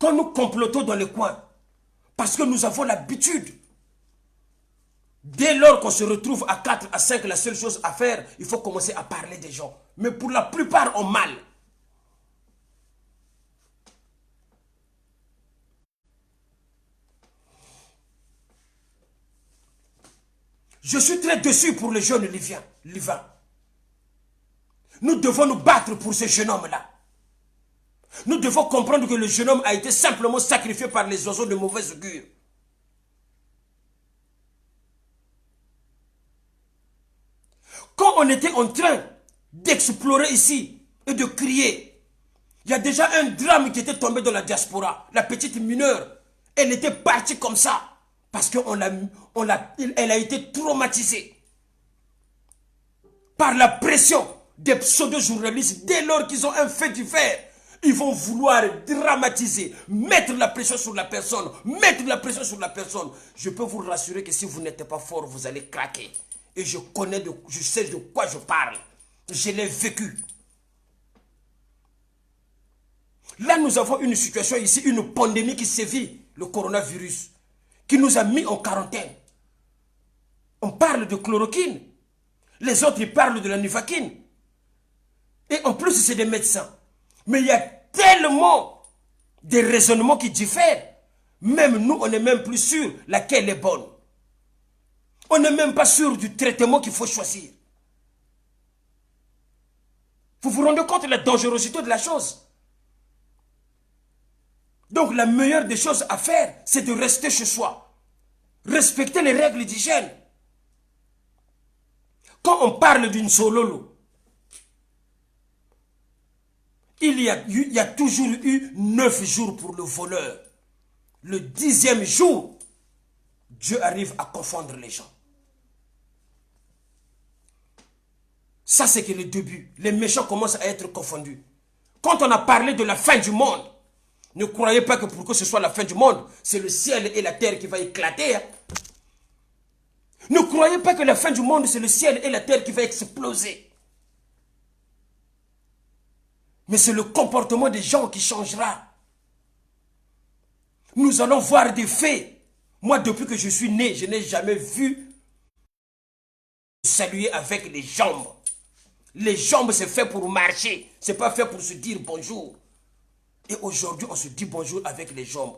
[SPEAKER 1] quand nous complotons dans les coins, parce que nous avons l'habitude, dès lors qu'on se retrouve à 4, à 5, la seule chose à faire, il faut commencer à parler des gens. Mais pour la plupart, on mal. Je suis très déçu pour le jeune Livan. Nous devons nous battre pour ce jeune homme-là. Nous devons comprendre que le jeune homme a été simplement sacrifié par les oiseaux de mauvaise augure. Quand on était en train d'explorer ici et de crier Il y a déjà un drame qui était tombé dans la diaspora. La petite mineure, elle était partie comme ça. Parce qu'elle a été traumatisée par la pression des pseudo-journalistes. Dès lors qu'ils ont un fait divers, ils vont vouloir dramatiser, mettre la pression sur la personne, mettre la pression sur la personne. Je peux vous rassurer que si vous n'êtes pas fort, vous allez craquer. Et je sais de quoi je parle. Je l'ai vécu. Là, nous avons une situation ici, une pandémie qui sévit, le coronavirus, qui nous a mis en quarantaine. On parle de chloroquine. Les autres, ils parlent de la nivaquine. Et en plus, c'est des médecins. Mais il y a tellement de raisonnements qui diffèrent. Même nous, on n'est même plus sûr laquelle est bonne. On n'est même pas sûr du traitement qu'il faut choisir. Vous vous rendez compte de la dangerosité de la chose? Donc la meilleure des choses à faire, c'est de rester chez soi. Respecter les règles d'hygiène. Quand on parle d'une sololo, il y a toujours eu 9 jours pour le voleur. Le 10e jour, Dieu arrive à confondre les gens. Ça, c'est que le début. Les méchants commencent à être confondus. Quand on a parlé de la fin du monde, ne croyez pas que pour que ce soit la fin du monde, c'est le ciel et la terre qui va éclater. Hein. Ne croyez pas que la fin du monde, c'est le ciel et la terre qui va exploser. Mais c'est le comportement des gens qui changera. Nous allons voir des faits. Moi, depuis que je suis né, je n'ai jamais vu saluer avec les jambes. Les jambes, c'est fait pour marcher. Ce n'est pas fait pour se dire bonjour. Et aujourd'hui, on se dit bonjour avec les jambes.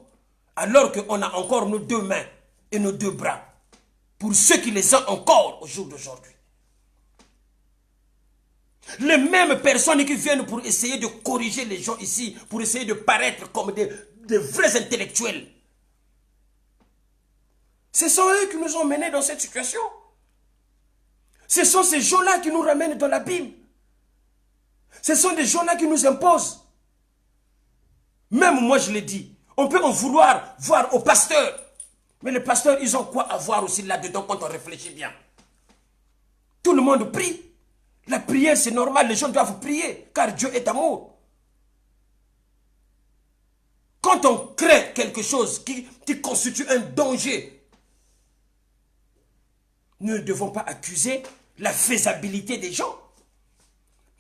[SPEAKER 1] Alors qu'on a encore nos 2 mains et nos 2 bras. Pour ceux qui les ont encore au jour d'aujourd'hui. Les mêmes personnes qui viennent pour essayer de corriger les gens ici, pour essayer de paraître comme des vrais intellectuels. Ce sont eux qui nous ont menés dans cette situation. Ce sont ces gens-là qui nous ramènent dans l'abîme. Ce sont des gens-là qui nous imposent. Même moi, je l'ai dit, on peut en vouloir voir aux pasteurs. Mais les pasteurs, ils ont quoi à voir aussi là-dedans quand on réfléchit bien? Tout le monde prie. La prière, c'est normal, les gens doivent prier, car Dieu est amour. Quand on crée quelque chose qui constitue un danger, nous ne devons pas accuser la faisabilité des gens.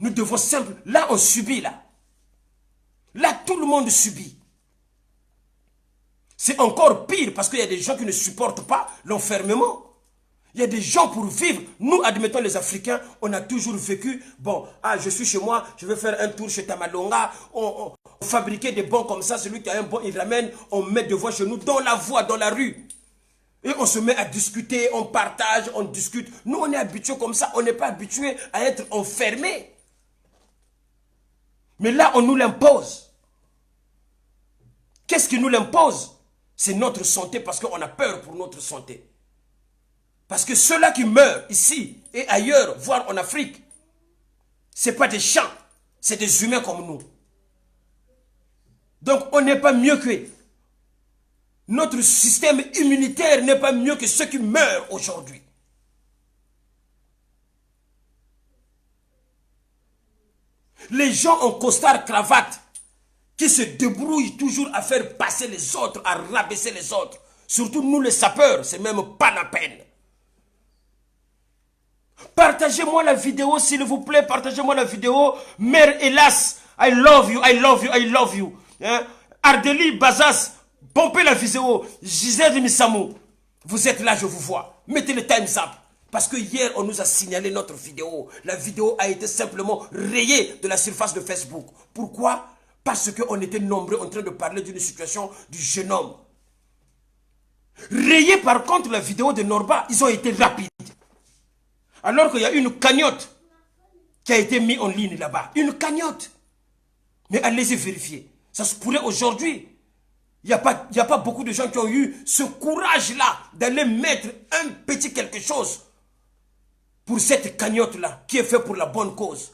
[SPEAKER 1] Nous devons simplement... Là, on subit, là. Là, tout le monde subit. C'est encore pire parce qu'il y a des gens qui ne supportent pas l'enfermement. Il y a des gens pour vivre. Nous, admettons les Africains, on a toujours vécu. Bon, je suis chez moi, je vais faire un tour chez Tamalonga. On fabriquait des bons comme ça. Celui qui a un bon, il ramène. On met devant chez nous, dans la voie, dans la rue. Et on se met à discuter, on partage, on discute. Nous, on est habitués comme ça. On n'est pas habitués à être enfermés. Mais là, on nous l'impose. Qu'est-ce qui nous l'impose? C'est notre santé parce qu'on a peur pour notre santé. Parce que ceux-là qui meurent ici et ailleurs, voire en Afrique, ce n'est pas des champs, c'est des humains comme nous. Donc on n'est pas mieux qu'eux. Notre système immunitaire n'est pas mieux que ceux qui meurent aujourd'hui. Les gens en costard cravate qui se débrouillent toujours à faire passer les autres, à rabaisser les autres. Surtout nous les sapeurs, c'est même pas la peine. Partagez-moi la vidéo, s'il vous plaît, partagez-moi la vidéo. Mère hélas, I love you, I love you, I love you. Hein? Ardeli Bazas, pompez la vidéo. Gisèle Missamou, vous êtes là, je vous vois. Mettez le times up. Parce que hier, on nous a signalé notre vidéo. La vidéo a été simplement rayée de la surface de Facebook. Pourquoi? Parce qu'on était nombreux en train de parler d'une situation du jeune homme. Rayée par contre la vidéo de Norba, ils ont été rapides. Alors qu'il y a une cagnotte qui a été mise en ligne là-bas. Une cagnotte. Mais allez-y vérifier. Ça se pourrait aujourd'hui. Il n'y a pas beaucoup de gens qui ont eu ce courage-là d'aller mettre un petit quelque chose pour cette cagnotte-là qui est fait pour la bonne cause.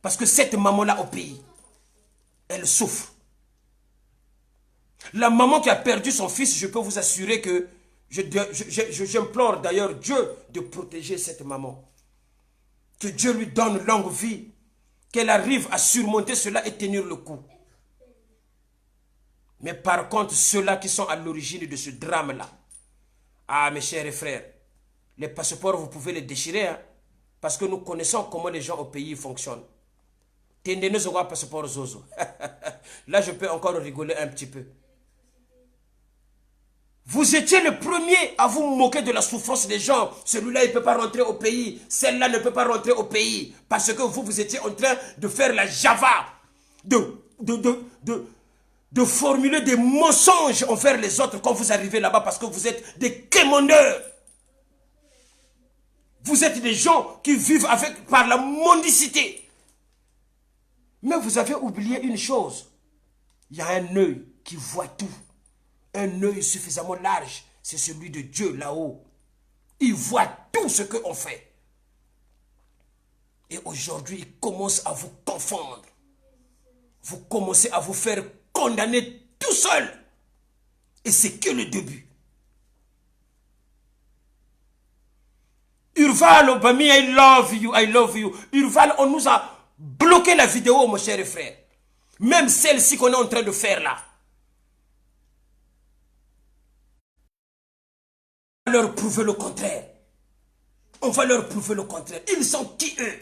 [SPEAKER 1] Parce que cette maman-là au pays. elle souffre. La maman qui a perdu son fils, je peux vous assurer que j'implore d'ailleurs Dieu de protéger cette maman. Que Dieu lui donne longue vie, qu'elle arrive à surmonter cela et tenir le coup. Mais par contre, ceux-là qui sont à l'origine de ce drame-là, ah mes chers frères, les passeports, vous pouvez les déchirer, hein, parce que nous connaissons comment les gens au pays fonctionnent. Tendez-nous au passeport Zozo. Là, je peux encore rigoler un petit peu. Vous étiez le premier à vous moquer de la souffrance des gens. Celui-là, il ne peut pas rentrer au pays. Celle-là ne peut pas rentrer au pays. Parce que vous étiez en train de faire la java. De formuler des mensonges envers les autres quand vous arrivez là-bas parce que vous êtes des quémandeurs. Vous êtes des gens qui vivent par la mendicité. Mais vous avez oublié une chose. Il y a un œil qui voit tout. Un œil suffisamment large, c'est celui de Dieu là-haut. Il voit tout ce qu'on fait. Et aujourd'hui, il commence à vous confondre. Vous commencez à vous faire condamner tout seul. Et c'est que le début. Urval, Obami, I love you, I love you. Urval, on nous a bloqué la vidéo, mon cher frère. Même celle-ci qu'on est en train de faire là. On va leur prouver le contraire. On va leur prouver le contraire. Ils sont qui eux?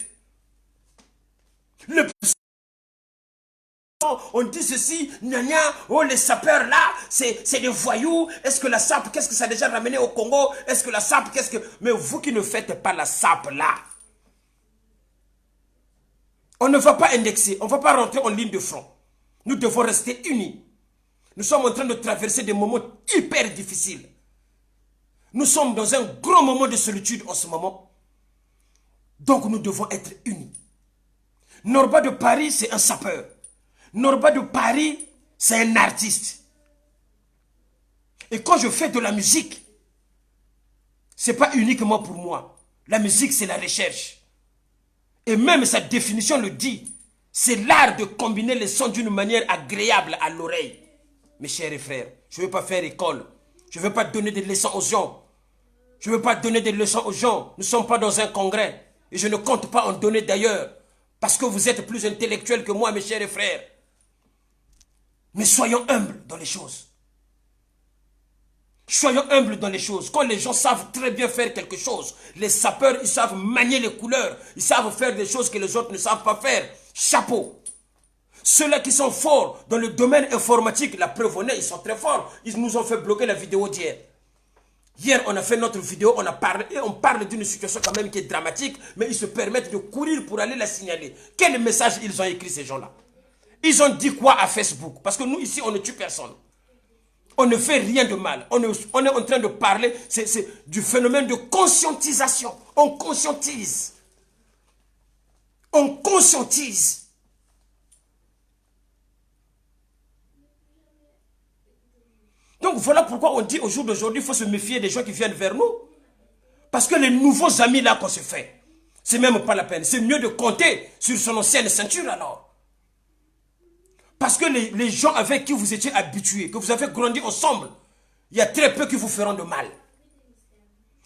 [SPEAKER 1] On dit ceci, gna oh les sapeurs là, c'est des voyous. Est-ce que la SAP, qu'est-ce que ça a déjà ramené au Congo? Est-ce que la SAP, qu'est-ce que... Mais vous qui ne faites pas la SAP là, on ne va pas indexer, on ne va pas rentrer en ligne de front. Nous devons rester unis. Nous sommes en train de traverser des moments hyper difficiles. Nous sommes dans un grand moment de solitude en ce moment. Donc nous devons être unis. Norba de Paris, c'est un sapeur. Norba de Paris, c'est un artiste. Et quand je fais de la musique, ce n'est pas uniquement pour moi. La musique, c'est la recherche. Et même sa définition le dit. C'est l'art de combiner les sons d'une manière agréable à l'oreille. Mes chers frères, je ne veux pas faire école. Je ne veux pas donner des leçons aux gens. Je ne veux pas donner des leçons aux gens. Nous ne sommes pas dans un congrès. Et je ne compte pas en donner d'ailleurs. Parce que vous êtes plus intellectuels que moi, mes chers frères. Mais soyons humbles dans les choses. Soyons humbles dans les choses. Quand les gens savent très bien faire quelque chose, les sapeurs, ils savent manier les couleurs. Ils savent faire des choses que les autres ne savent pas faire. Chapeau. Ceux-là qui sont forts dans le domaine informatique, la preuve en est, ils sont très forts. Ils nous ont fait bloquer la vidéo d'hier. Hier, on a fait notre vidéo, on parle d'une situation quand même qui est dramatique, mais ils se permettent de courir pour aller la signaler. Quel message ils ont écrit, ces gens-là? Ils ont dit quoi à Facebook? Parce que nous, ici, on ne tue personne. On ne fait rien de mal. On est en train de parler du phénomène de conscientisation. On conscientise. On conscientise. Donc voilà pourquoi on dit au jour d'aujourd'hui, il faut se méfier des gens qui viennent vers nous. Parce que les nouveaux amis là qu'on se fait, c'est même pas la peine. C'est mieux de compter sur son ancienne ceinture alors. Parce que les gens avec qui vous étiez habitués, que vous avez grandi ensemble, il y a très peu qui vous feront de mal.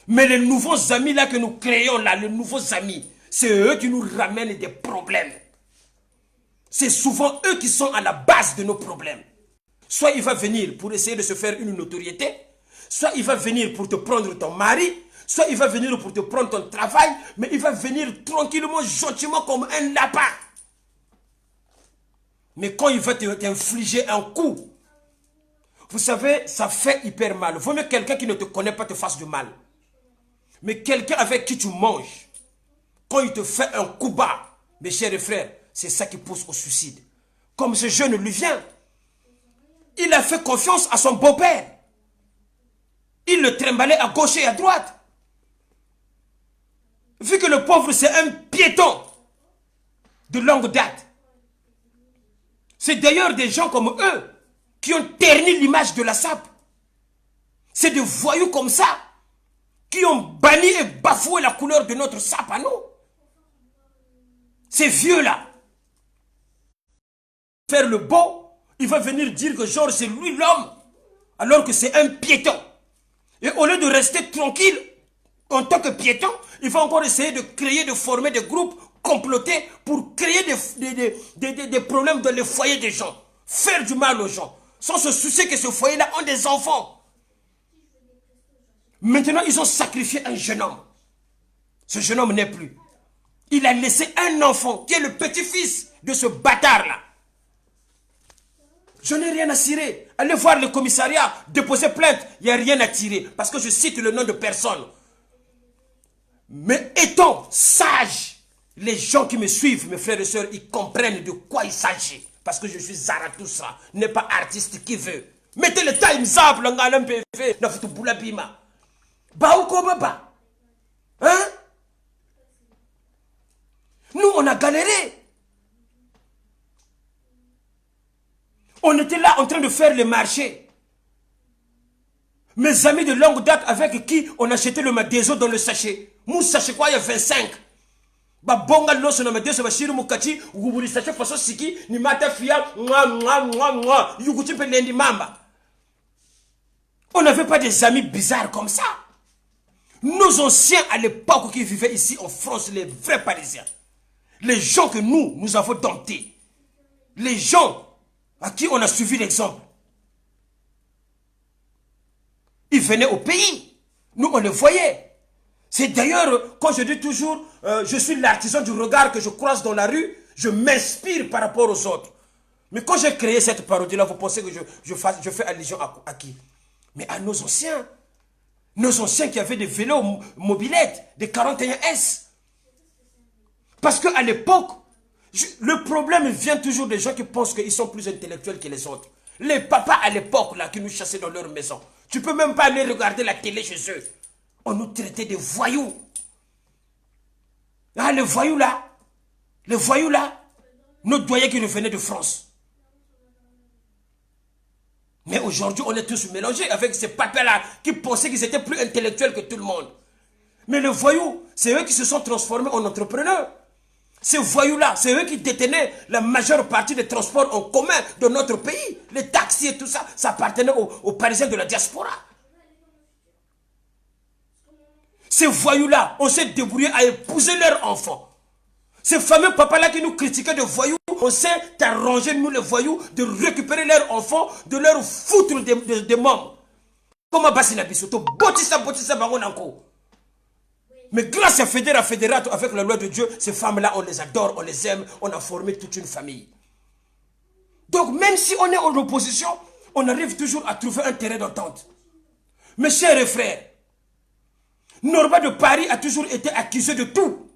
[SPEAKER 1] Mais les nouveaux amis là que nous créons là, les nouveaux amis, c'est eux qui nous ramènent des problèmes. C'est souvent eux qui sont à la base de nos problèmes. Soit il va venir pour essayer de se faire une notoriété, soit il va venir pour te prendre ton mari, soit il va venir pour te prendre ton travail, mais il va venir tranquillement, gentiment comme un lapin. Mais quand il va t'infliger un coup, vous savez, ça fait hyper mal. Vaut mieux quelqu'un qui ne te connaît pas te fasse du mal. Mais quelqu'un avec qui tu manges, quand il te fait un coup bas, mes chers frères, c'est ça qui pousse au suicide. Comme ce jeune lui vient, il a fait confiance à son beau-père. Il le trimbalait à gauche et à droite. Vu que le pauvre, c'est un piéton de longue date. C'est d'ailleurs des gens comme eux qui ont terni l'image de la SAP. C'est des voyous comme ça qui ont banni et bafoué la couleur de notre SAP à nous. Ces vieux-là. faire le beau, il va venir dire que genre c'est lui l'homme, alors que c'est un piéton. Et au lieu de rester tranquille, en tant que piéton, il va encore essayer de créer, de former des groupes complotés pour créer des problèmes dans les foyers des gens. Faire du mal aux gens, sans se soucier que ce foyer-là ont des enfants. Maintenant, ils ont sacrifié un jeune homme. Ce jeune homme n'est plus. Il a laissé un enfant qui est le petit-fils de ce bâtard-là. Je n'ai rien à cirer. Allez voir le commissariat, déposer plainte. Il n'y a rien à tirer. Parce que je cite le nom de personne. Mais étant sage, les gens qui me suivent, mes frères et sœurs, ils comprennent de quoi il s'agit. Parce que je suis Zarathustra, n'est pas artiste qui veut. Mettez le time zap, le ngalam PV, na futu bula bima. Ba ou ko baba. Hein? Nous, on a galéré. On était là en train de faire le marché. Mes amis de longue date avec qui on achetait le madeso dans le sachet. Mon sachet quoi, il y a 25. Ba bonga loso na madeso ba shiru mukati, ugubuli sachet faso siki, ni mata fia, yuguti pe lendi mamba. On n'avait pas des amis bizarres comme ça. Nos anciens à l'époque qui vivaient ici en France, les vrais Parisiens. Les gens que nous avons domptés. Les gens à qui on a suivi l'exemple. Ils venaient au pays. Nous, on les voyait. C'est d'ailleurs, quand je dis toujours, je suis l'artisan du regard que je croise dans la rue, je m'inspire par rapport aux autres. Mais quand j'ai créé cette parodie-là, vous pensez que je fais allusion à qui? Mais à nos anciens. Nos anciens qui avaient des vélos mobylettes, des 41S. Parce qu'à l'époque, le problème vient toujours des gens qui pensent qu'ils sont plus intellectuels que les autres. Les papas à l'époque, là, qui nous chassaient dans leur maison. Tu ne peux même pas aller regarder la télé chez eux. On nous traitait de voyous. Ah, les voyous là, nos doyens qui revenaient de France. Mais aujourd'hui, on est tous mélangés avec ces papas-là qui pensaient qu'ils étaient plus intellectuels que tout le monde. Mais les voyous, c'est eux qui se sont transformés en entrepreneurs. Ces voyous-là, c'est eux qui détenaient la majeure partie des transports en commun de notre pays. Les taxis et tout ça, ça appartenait aux Parisiens de la diaspora. Ces voyous-là, on s'est débrouillé à épouser leurs enfants. Ces fameux papas-là qui nous critiquaient de voyous, on s'est arrangé, nous les voyous, de récupérer leurs enfants, de leur foutre des mômes. Comment Bassina Bissoto, botissa, baron encore. Mais grâce à Fédérato, avec la loi de Dieu, ces femmes-là, on les adore, on les aime, on a formé toute une famille. Donc même si on est en opposition, on arrive toujours à trouver un terrain d'entente. Mes chers frères, Norba de Paris a toujours été accusé de tout.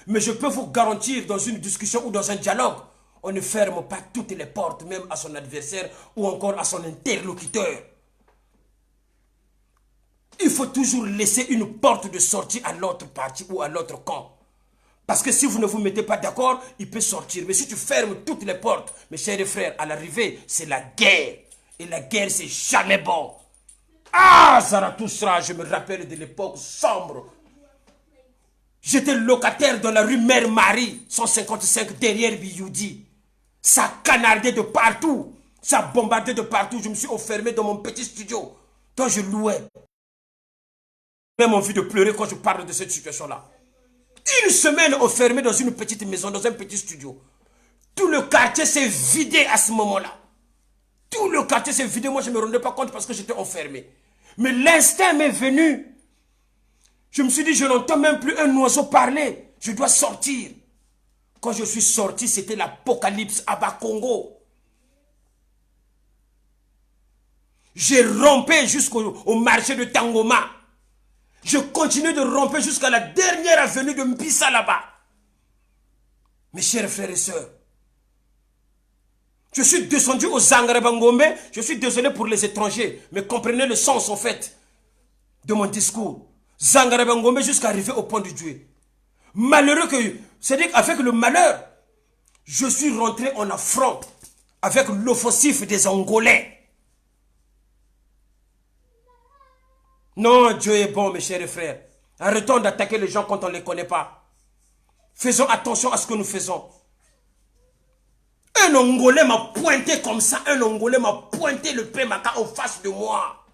[SPEAKER 1] Mais je peux vous garantir, dans une discussion ou dans un dialogue, on ne ferme pas toutes les portes, même à son adversaire ou encore à son interlocuteur. Il faut toujours laisser une porte de sortie à l'autre partie ou à l'autre camp. Parce que si vous ne vous mettez pas d'accord, il peut sortir. Mais si tu fermes toutes les portes, mes chers frères, à l'arrivée, c'est la guerre. Et la guerre, c'est jamais bon. Ah, Zarathustra, je me rappelle de l'époque sombre. J'étais locataire dans la rue Mère Marie, 155 derrière Biyoudi. Ça canardait de partout. Ça bombardait de partout. Je me suis enfermé dans mon petit studio, dont je louais. J'ai même envie de pleurer quand je parle de cette situation-là. Une semaine enfermé dans une petite maison, dans un petit studio. Tout le quartier s'est vidé à ce moment-là. Tout le quartier s'est vidé. Moi, je ne me rendais pas compte parce que j'étais enfermé. Mais l'instinct m'est venu. Je me suis dit, je n'entends même plus un oiseau parler. Je dois sortir. Quand je suis sorti, c'était l'apocalypse à Bakongo. J'ai rampé jusqu'au marché de Tangoma. Je continue de ramper jusqu'à la dernière avenue de Mpissa là-bas. Mes chers frères et sœurs, je suis descendu au Zangarabangombe. Je suis désolé pour les étrangers, mais comprenez le sens en fait de mon discours. Zangarabangombe jusqu'à arriver au pont du Dieu. Malheureux que, c'est-à-dire qu'avec le malheur, je suis rentré en affront avec l'offensif des Angolais. Non, Dieu est bon, mes chers frères. Arrêtons d'attaquer les gens quand on ne les connaît pas. Faisons attention à ce que nous faisons. Un Angolais m'a pointé comme ça. Un Angolais m'a pointé le Pemaka en face de moi.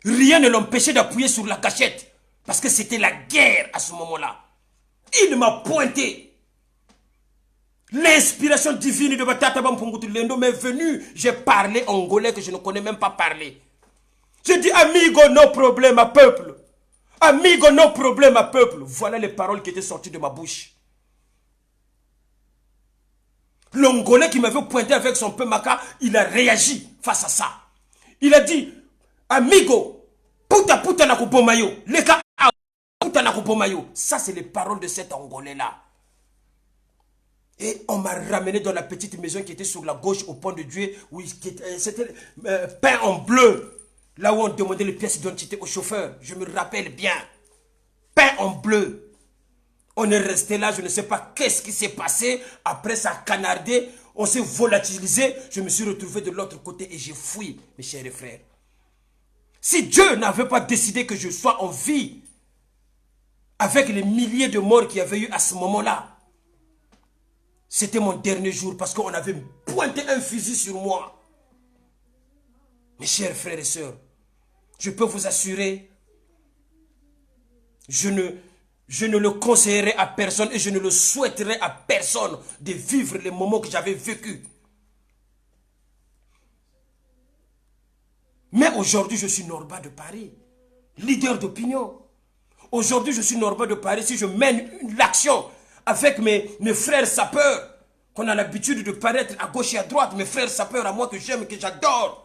[SPEAKER 1] Rien ne l'empêchait d'appuyer sur la gâchette. Parce que c'était la guerre à ce moment-là. Il m'a pointé. L'inspiration divine de Batata Bampungutu Lendo m'est venue. J'ai parlé angolais que je ne connais même pas parler. J'ai dit, amigo, no problème à peuple. Amigo, no problème à peuple. Voilà les paroles qui étaient sorties de ma bouche. L'Angolais qui m'avait pointé avec son Pemaka, il a réagi face à ça. Il a dit, amigo, puta puta na kupomayo. Leka puta na kupomayo. Ça, c'est les paroles de cet Angolais-là. Et on m'a ramené dans la petite maison qui était sur la gauche au pont de Dieu, où c'était peint en bleu. Là où on demandait les pièces d'identité au chauffeur. Je me rappelle bien. Peint en bleu. On est resté là, je ne sais pas qu'est-ce qui s'est passé. Après ça a canardé, on s'est volatilisé. Je me suis retrouvé de l'autre côté et j'ai fui, mes chers frères. Si Dieu n'avait pas décidé que je sois en vie, avec les milliers de morts qu'il y avait eu à ce moment-là, c'était mon dernier jour parce qu'on avait pointé un fusil sur moi. Mes chers frères et sœurs, je peux vous assurer, je ne le conseillerais à personne et je ne le souhaiterais à personne de vivre les moments que j'avais vécus. Mais aujourd'hui, je suis Norba de Paris, leader d'opinion. Aujourd'hui, je suis Norba de Paris. Si je mène l'action avec mes frères sapeurs, qu'on a l'habitude de paraître à gauche et à droite, mes frères sapeurs à moi que j'aime, que j'adore.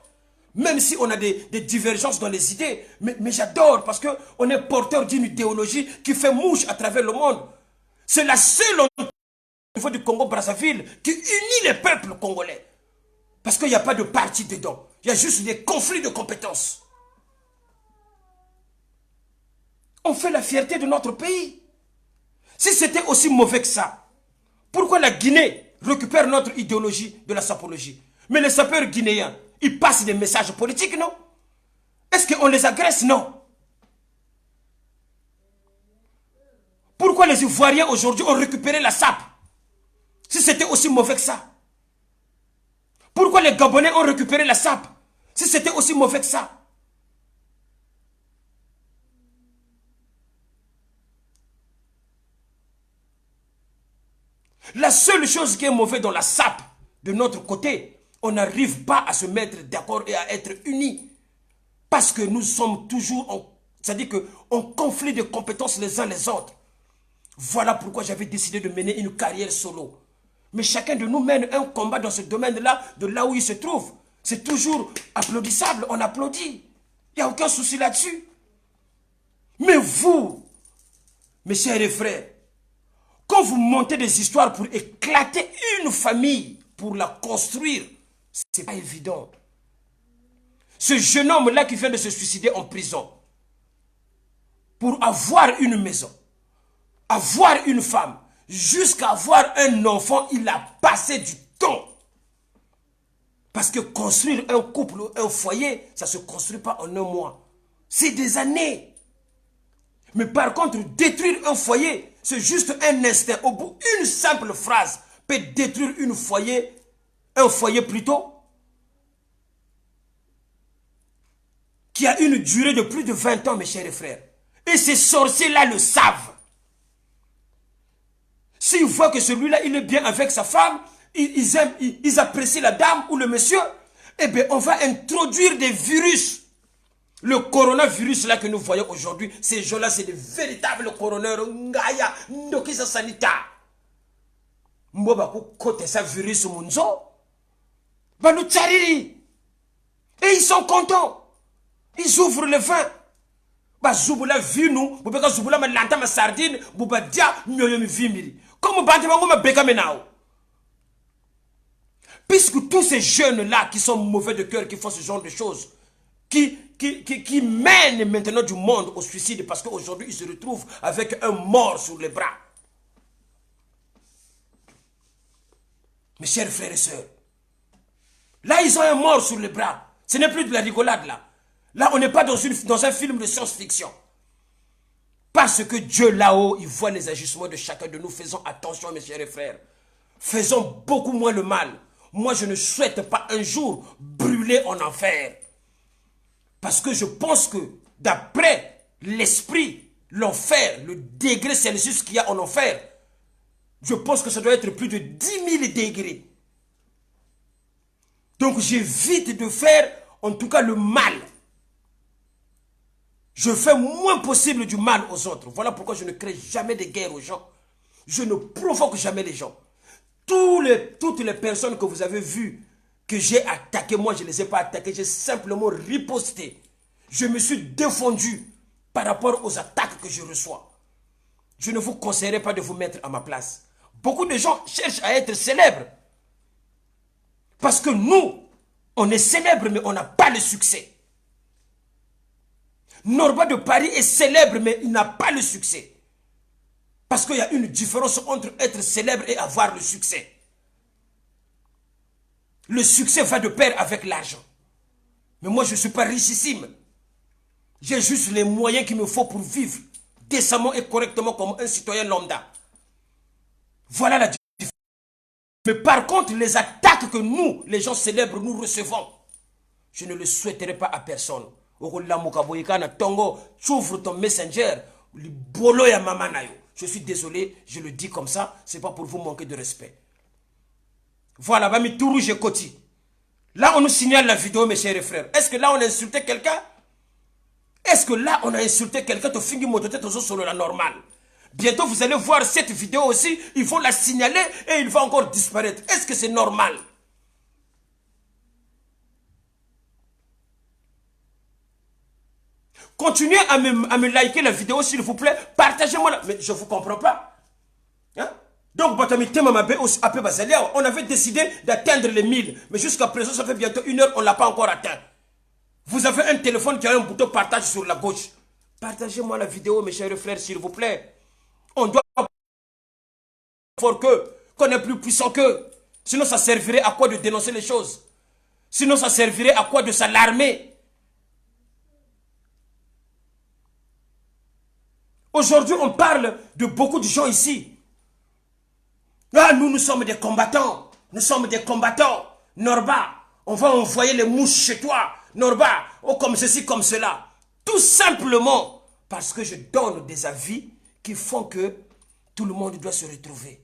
[SPEAKER 1] Même si on a des divergences dans les idées, mais j'adore parce qu'on est porteur d'une idéologie qui fait mouche à travers le monde. C'est la seule au niveau du Congo-Brazzaville qui unit les peuples congolais. Parce qu'il n'y a pas de parti dedans. Il y a juste des conflits de compétences. On fait la fierté de notre pays. Si c'était aussi mauvais que ça, pourquoi la Guinée récupère notre idéologie de la sapologie? Mais les sapeurs guinéens, ils passent des messages politiques, non? Est-ce qu'on les agresse? Non. Pourquoi les Ivoiriens aujourd'hui ont récupéré la SAP? Si c'était aussi mauvais que ça. Pourquoi les Gabonais ont récupéré la SAP? Si c'était aussi mauvais que ça. La seule chose qui est mauvaise dans la SAP, de notre côté, on n'arrive pas à se mettre d'accord et à être unis. Parce que nous sommes toujours, c'est-à-dire qu'en conflit de compétences les uns les autres. Voilà pourquoi j'avais décidé de mener une carrière solo. Mais chacun de nous mène un combat dans ce domaine-là, de là où il se trouve. C'est toujours applaudissable, on applaudit. Il n'y a aucun souci là-dessus. Mais vous, mes chers frères, quand vous montez des histoires pour éclater une famille, pour la construire, c'est pas évident. Ce jeune homme-là qui vient de se suicider en prison, pour avoir une maison, avoir une femme, jusqu'à avoir un enfant, il a passé du temps. Parce que construire un couple, un foyer, ça ne se construit pas en un mois. C'est des années. Mais par contre, détruire un foyer, c'est juste un instinct. Au bout, une simple phrase peut détruire un foyer plutôt, qui a une durée de plus de 20 ans, mes chers frères. Et ces sorciers-là le savent. S'ils voient que celui-là, il est bien avec sa femme, ils aiment, ils apprécient la dame ou le monsieur, eh bien, on va introduire des virus. Le coronavirus là que nous voyons aujourd'hui, ces gens-là, c'est des véritables coroneurs. Ngaya, ndokisa sanita. Mboba ko kote sa virus munzo. Banou tsariri. Et ils sont contents. Ils ouvrent le vin. Bah zubula vinu, bubeka zubula ma lanta ma sardine, buba dia nyoyo mi vimiri. Comme bande bango ma beka menao. Puisque tous ces jeunes-là qui sont mauvais de cœur, qui font ce genre de choses, qui mènent maintenant du monde au suicide parce qu'aujourd'hui ils se retrouvent avec un mort sur les bras. Mes chers frères et sœurs, là ils ont un mort sur les bras. Ce n'est plus de la rigolade là. Là on n'est pas dans un film de science-fiction. Parce que Dieu là-haut, il voit les agissements de chacun de nous. Faisons attention, mes chers frères. Faisons beaucoup moins le mal. Moi, je ne souhaite pas un jour brûler en enfer. Parce que je pense que d'après l'esprit, l'enfer, le degré Celsius qu'il y a en enfer, je pense que ça doit être plus de 10 000 degrés. Donc j'évite de faire en tout cas le mal. Je fais moins possible du mal aux autres. Voilà pourquoi je ne crée jamais de guerre aux gens. Je ne provoque jamais les gens. Toutes les personnes que vous avez vues, que j'ai attaquées, moi je ne les ai pas attaquées, j'ai simplement riposté. Je me suis défendu par rapport aux attaques que je reçois. Je ne vous conseillerais pas de vous mettre à ma place. Beaucoup de gens cherchent à être célèbres. Parce que nous, on est célèbres, mais on n'a pas le succès. Norba de Paris est célèbre, mais il n'a pas le succès. Parce qu'il y a une différence entre être célèbre et avoir le succès. Le succès va de pair avec l'argent. Mais moi, je ne suis pas richissime. J'ai juste les moyens qu'il me faut pour vivre décemment et correctement comme un citoyen lambda. Voilà la différence. Mais par contre, les attaques que nous, les gens célèbres, nous recevons, je ne le souhaiterais pas à personne. Tu ouvres ton messenger, je suis désolé, je le dis comme ça, c'est pas pour vous manquer de respect. Voilà, Bami tout rouge et Koti. Là, on nous signale la vidéo, mes chers frères. Est-ce que là, on a insulté quelqu'un? Est-ce que là, on a insulté quelqu'un? Tu finis mon tête sur la normale. Bientôt, vous allez voir cette vidéo aussi. Il faut la signaler et il va encore disparaître. Est-ce que c'est normal? Continuez à me liker la vidéo, s'il vous plaît. Partagez-moi. Mais je ne vous comprends pas. Hein? Donc, on avait décidé d'atteindre les 1000. Mais jusqu'à présent, ça fait bientôt 1 heure, on ne l'a pas encore atteint. Vous avez un téléphone qui a un bouton partage sur la gauche. Partagez-moi la vidéo, mes chers frères, s'il vous plaît. On doit fort qu'on est plus puissant qu'eux. Sinon, ça servirait à quoi de dénoncer les choses? Sinon, ça servirait à quoi de s'alarmer? Aujourd'hui, on parle de beaucoup de gens ici. Ah, nous sommes des combattants. Nous sommes des combattants. Norba, on va envoyer les mouches chez toi. Norba, oh, comme ceci, comme cela. Tout simplement parce que je donne des avis qui font que tout le monde doit se retrouver.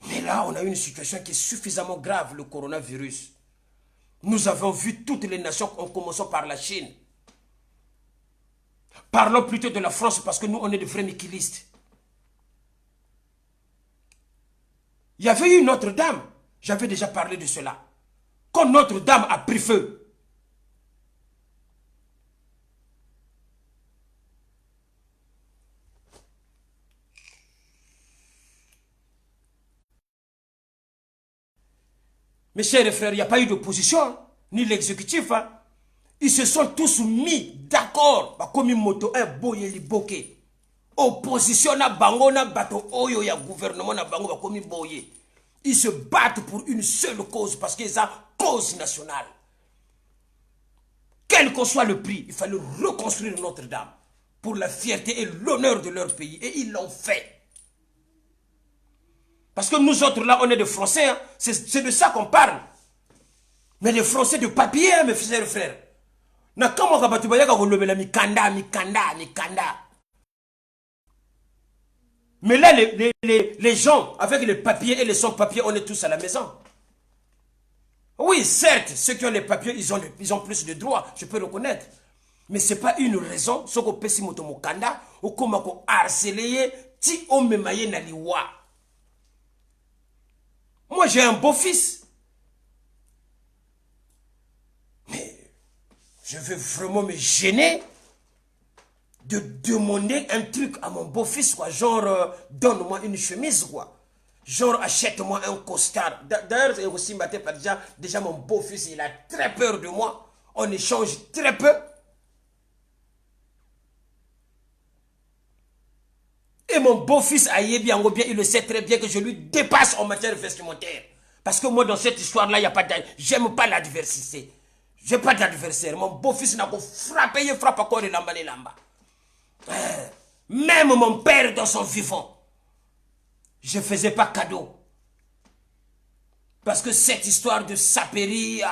[SPEAKER 1] Mais là, on a une situation qui est suffisamment grave, le coronavirus. Nous avons vu toutes les nations, en commençant par la Chine. Parlons plutôt de la France parce que nous, on est de vrais miquilistes. Il y avait eu Notre-Dame. J'avais déjà parlé de cela. Quand Notre-Dame a pris feu, mes chers frères, il n'y a pas eu d'opposition, hein, ni l'exécutif. Hein. Ils se sont tous mis d'accord. Comme une moto, un boyeli boké. Opposition na bango na bato oyo ya gouvernement na bango comme boye. Ils se battent pour une seule cause parce qu'ils ont cause nationale. Quel qu'en soit le prix, il fallait reconstruire Notre-Dame pour la fierté et l'honneur de leur pays. Et ils l'ont fait. Parce que nous autres là, on est des Français. Hein. C'est de ça qu'on parle. Mais les Français de papier, hein, mes frères et frères. Na kama kabatubaya kakolobela mikanda. Mais là, les gens, avec les papiers et les sans-papiers, on est tous à la maison. Oui, certes, ceux qui ont les papiers, ils ont plus de droits, je peux reconnaître. Mais ce n'est pas une raison, ce qu'on peut si motomokanda, ou comme on harceler, ti on me maye na liwa. Moi, j'ai un beau-fils. Mais je veux vraiment me gêner de demander un truc à mon beau-fils, quoi. Genre, donne-moi une chemise, quoi. Genre, achète-moi un costard. D'ailleurs, aussi, déjà, mon beau-fils, il a très peur de moi. On échange très peu. Et mon beau-fils, il le sait très bien que je lui dépasse en matière vestimentaire. Parce que moi, dans cette histoire-là, il n'y a pas de... J'aime pas l'adversité. Je n'ai pas d'adversaire. Mon beau-fils n'a pas frappé, il frappe encore les lamba, les lamba. Même mon père dans son vivant, je ne faisais pas cadeau. Parce que cette histoire de saperie,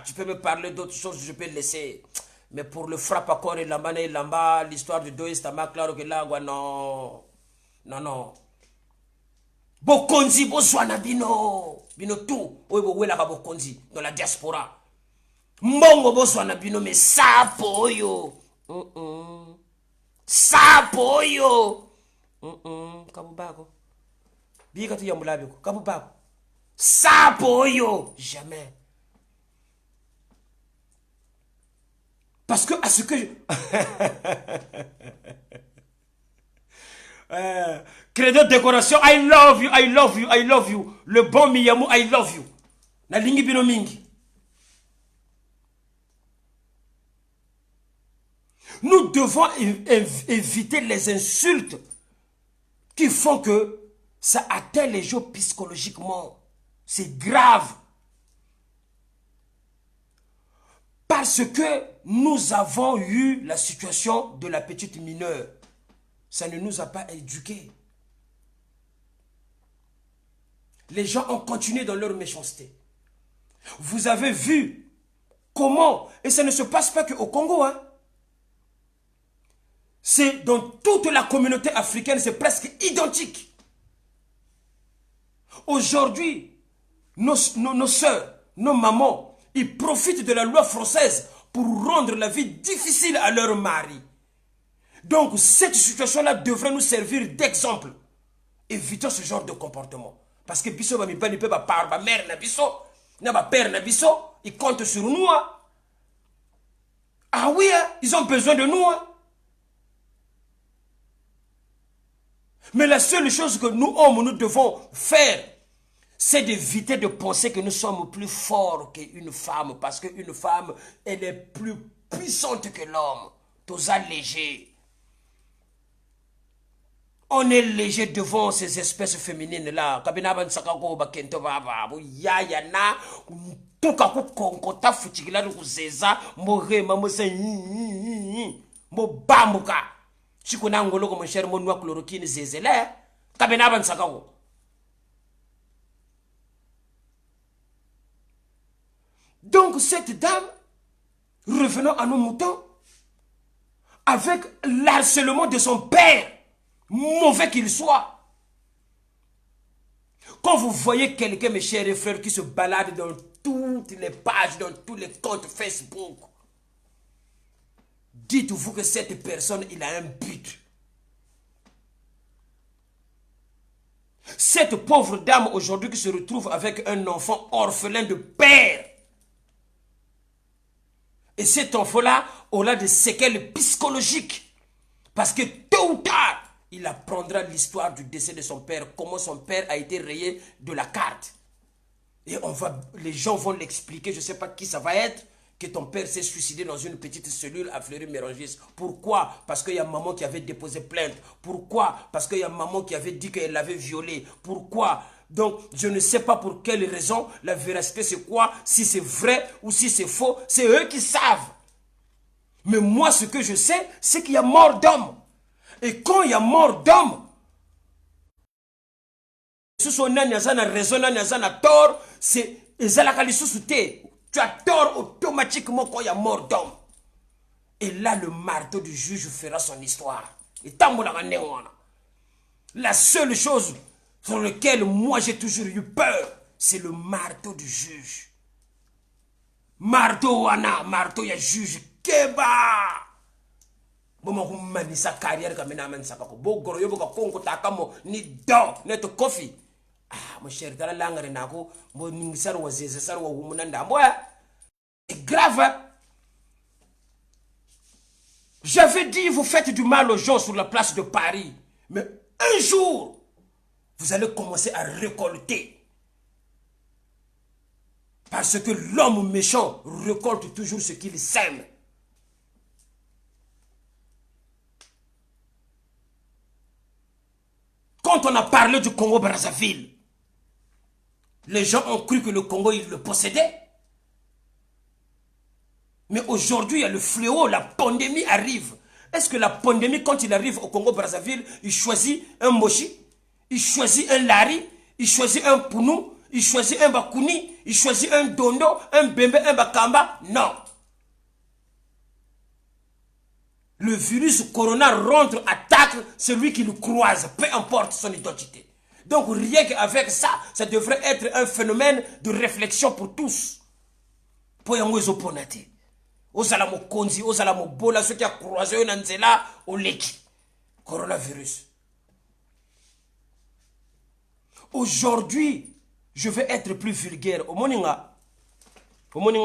[SPEAKER 1] tu peux me parler d'autres choses, je peux le laisser. Mais pour le frappe à corps et lamba, l'histoire de Doestama, claro que là, non. Non, non. Bokonzi, Boswana, Bino. Bino tout. Oui, oui, là, Bokonzi, dans la diaspora. Mbongo, Boswana, Bino, mais ça, poyo. Ça, poyo. Kabubako. Bika tu yambulabiko. Kabubako. Ça, poyo. Jamais. Parce que à ce que je... Credo décoration, I love you, I love you, I love you. Le bon Miyamu, I love you. Na lingi bino mingi. Nous devons éviter les insultes qui font que ça atteint les gens psychologiquement. C'est grave. Parce que nous avons eu la situation de la petite mineure. Ça ne nous a pas éduqués. Les gens ont continué dans leur méchanceté. Vous avez vu comment, et ça ne se passe pas qu'au Congo, hein. C'est dans toute la communauté africaine, c'est presque identique. Aujourd'hui, nos soeurs, nos mamans, ils profitent de la loi française pour rendre la vie difficile à leur mari. Donc, cette situation-là devrait nous servir d'exemple. Évitons ce genre de comportement. Parce que biso ba mi pa ni pe ba par ba mère na biso, na ba père na biso, ils comptent sur nous. Hein. Ah oui, hein, ils ont besoin de nous. Hein. Mais la seule chose que nous, hommes, nous devons faire, c'est d'éviter de penser que nous sommes plus forts qu'une femme. Parce qu'une femme, elle est plus puissante que l'homme. Tous allégés. On est léger devant ces espèces féminines-là. Kabinaban sakako bakento baba. Ya na tuka kukonkota futikila kuzeza more mamose mo bamuka. Chikuna ngolo ko mon cher mon noix chloroquine zezele. Kabinaban sakako. Donc cette dame, revenons à nos moutons, avec l'harcèlement de son père, mauvais qu'il soit. Quand vous voyez quelqu'un, mes chers frères, qui se balade dans toutes les pages, dans tous les comptes Facebook, dites-vous que cette personne, il a un but. Cette pauvre dame aujourd'hui qui se retrouve avec un enfant orphelin de père. Et cet enfant-là aura des séquelles psychologiques. Parce que tôt ou tard, il apprendra l'histoire du décès de son père, comment son père a été rayé de la carte. Et les gens vont l'expliquer, je ne sais pas qui ça va être, que ton père s'est suicidé dans une petite cellule à Fleury-Mérangis. Pourquoi? Parce qu'il y a maman qui avait déposé plainte. Pourquoi? Parce qu'il y a maman qui avait dit qu'elle l'avait violé. Pourquoi? Donc, je ne sais pas pour quelle raison, la véracité c'est quoi, si c'est vrai ou si c'est faux, c'est eux qui savent. Mais moi, ce que je sais, c'est qu'il y a mort d'homme. Et quand il y a mort d'homme, tu as tort automatiquement quand il y a mort d'homme. Et là, le marteau du juge fera son histoire. Et la seule chose sur laquelle moi j'ai toujours eu peur, c'est le marteau du juge. Marteau wana, marteau ya juge. Keba! Bon, je sa carrière comme une sakako. Bogoro yobo ka kongo takamo ni do neto coffee. Ah, mon cher, dans la langue renako, mon ningisar wa zeze sar wa wumunanda. Moi, c'est grave. J'avais dit, vous faites du mal aux gens sur la place de Paris. Mais un jour, vous allez commencer à récolter. Parce que l'homme méchant récolte toujours ce qu'il sème. Quand on a parlé du Congo-Brazzaville, les gens ont cru que le Congo, il le possédait. Mais aujourd'hui, il y a le fléau, la pandémie arrive. Est-ce que la pandémie, quand il arrive au Congo-Brazzaville, il choisit un Moshi, il choisit un Lari, il choisit un Pounou, il choisit un Bakouni, il choisit un Dondo, un Bembe, un Bakamba? Non. Le virus Corona rentre, attaque celui qui le croise, peu importe son identité. Donc rien qu'avec ça, ça devrait être un phénomène de réflexion pour tous. Pour yango ezoponate. Ozala mokonzi, ozala mobola, ceux qui a croisé un nzela, au leki. Coronavirus. Aujourd'hui, je vais être plus vulgaire. Au moninga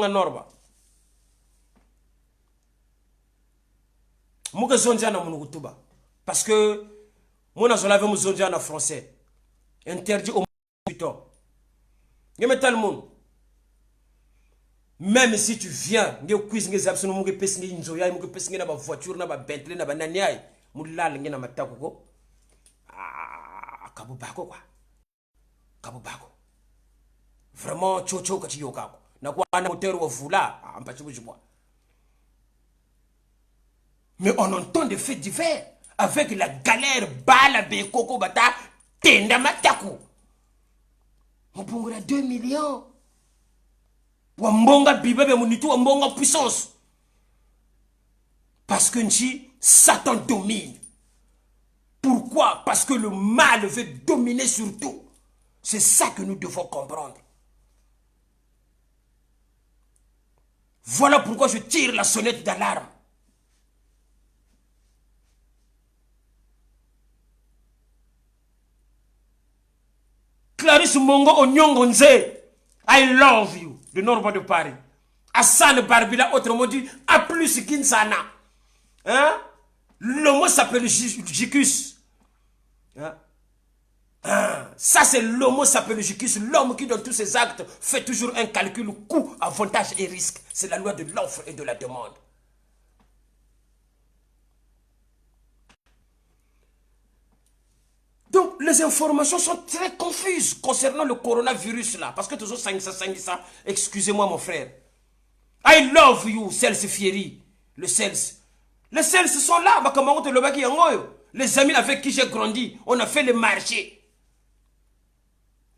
[SPEAKER 1] norba. Mouke zondia na monukutuba. Parce que, moi, je l'avais zondia en français. Interdit au monde. Yemetal monde. Même si tu viens, nge quiz nge zapso nge pesi nge nzoya, nge pesi nge na ba voiture na ba Bentley na ba naniai, mulala nge na matako ko. Ah, kabubako quoi. Kabubako. Vraiment chocho kati yokako. Na kwa na moteur wa vula, ampachi bujibwa. Mais on entend des faits divers avec la galère bala be koko bata tenda matako. On pongera 2 millions. Wambonga bibebe munitu wambonga puissance. Parce que nchi Satan domine. Pourquoi? Parce que le mal veut dominer sur tout. C'est ça que nous devons comprendre. Voilà pourquoi je tire la sonnette d'alarme. Clarisse Mongo Onyongonze, I love you, de Norba de Paris. Hassan Barbila, autrement dit, A plus Kinsana. Hein? L'homo s'appelle Jicus. Hein? Ça, c'est l'homo s'appelle Jicus. L'homme qui, dans tous ses actes, fait toujours un calcul coût, avantage et risque. C'est la loi de l'offre et de la demande. Donc, les informations sont très confuses concernant le coronavirus là. Parce que toujours ça, excusez-moi mon frère. I love you, Cels Fieri. Le Cels. Les Cels sont là. Les amis avec qui j'ai grandi, on a fait le marché.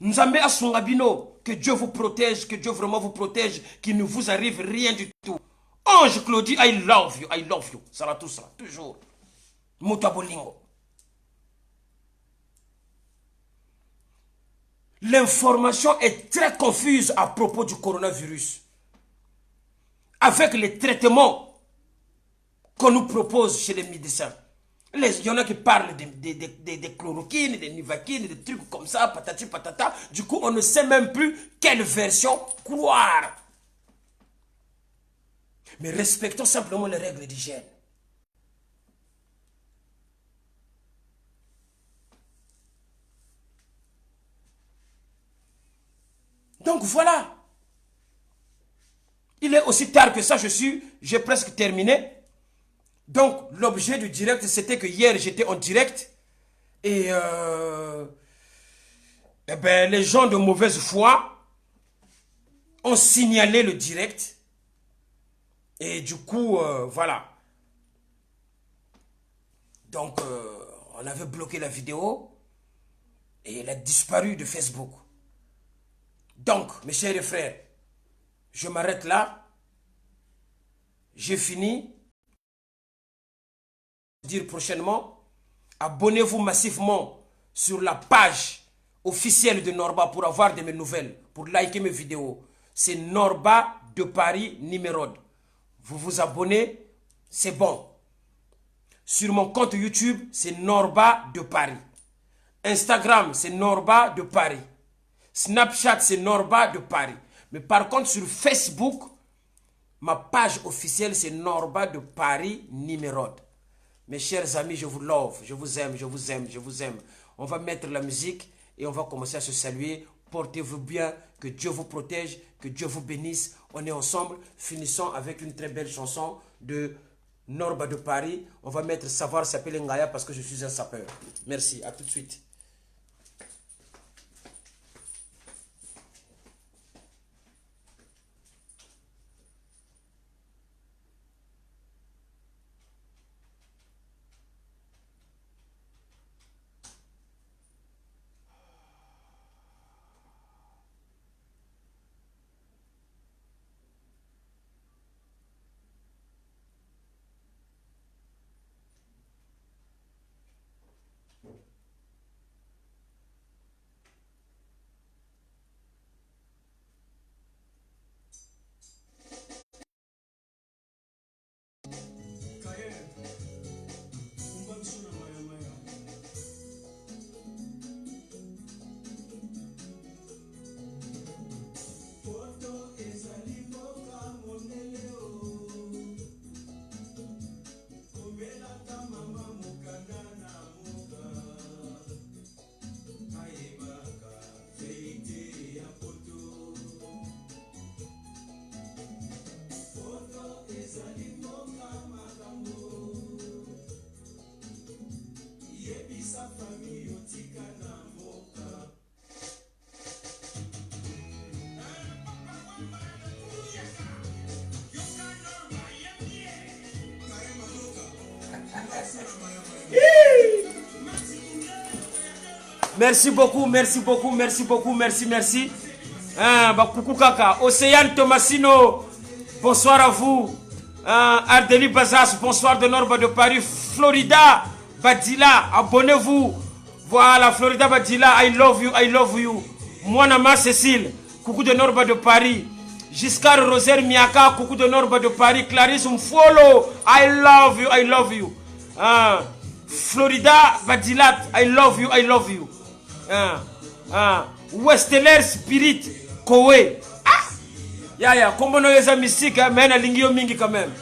[SPEAKER 1] Nzambe Asungabino, que Dieu vous protège, que Dieu vraiment vous protège, qu'il ne vous arrive rien du tout. Ange Claudie, I love you. Ça va tout ça, toujours. Moutabolingo. L'information est très confuse à propos du coronavirus. Avec les traitements qu'on nous propose chez les médecins. Il y en a qui parlent des chloroquines, des nivaquines, des trucs comme ça, patati patata. Du coup, on ne sait même plus quelle version croire. Mais respectons simplement les règles d'hygiène. Donc voilà. Il est aussi tard que ça, j'ai presque terminé. Donc l'objet du direct, c'était que hier j'étais en direct. Et les gens de mauvaise foi ont signalé le direct. Et du coup, voilà. Donc on avait bloqué la vidéo. Et elle a disparu de Facebook. Donc, mes chers frères, je m'arrête là. J'ai fini. Dire prochainement, abonnez-vous massivement sur la page officielle de Norba pour avoir de mes nouvelles, pour liker mes vidéos. C'est Norba de Paris Nimérode. Vous vous abonnez, c'est bon. Sur mon compte YouTube, c'est Norba de Paris. Instagram, c'est Norba de Paris. Snapchat, c'est Norba de Paris. Mais par contre, sur Facebook, ma page officielle, c'est Norba de Paris Nimérode. Mes chers amis, je vous love, je vous aime, je vous aime, je vous aime. On va mettre la musique et on va commencer à se saluer. Portez-vous bien, que Dieu vous protège, que Dieu vous bénisse. On est ensemble. Finissons avec une très belle chanson de Norba de Paris. On va mettre Savoir s'appeler Ngaya parce que je suis un sapeur. Merci, à tout de suite. Merci beaucoup, merci beaucoup, merci beaucoup, merci, merci. Coucou Kaka. Océane Tomasino, bonsoir à vous. Ardeli Bazas, bonsoir de Norba de Paris. Florida Badila, abonnez-vous. Voilà, Florida Badila, I love you, I love you. Moanama Cécile, coucou de Norba de Paris. Giscard Roser Miaka, coucou de Norba de Paris. Clarisse Mfolo, I love you, I love you. Florida Badilat, I love you, I love you. Westeller Spirit, Kowe. Comme on a les mystique, mais on a l'ingio mingi quand même.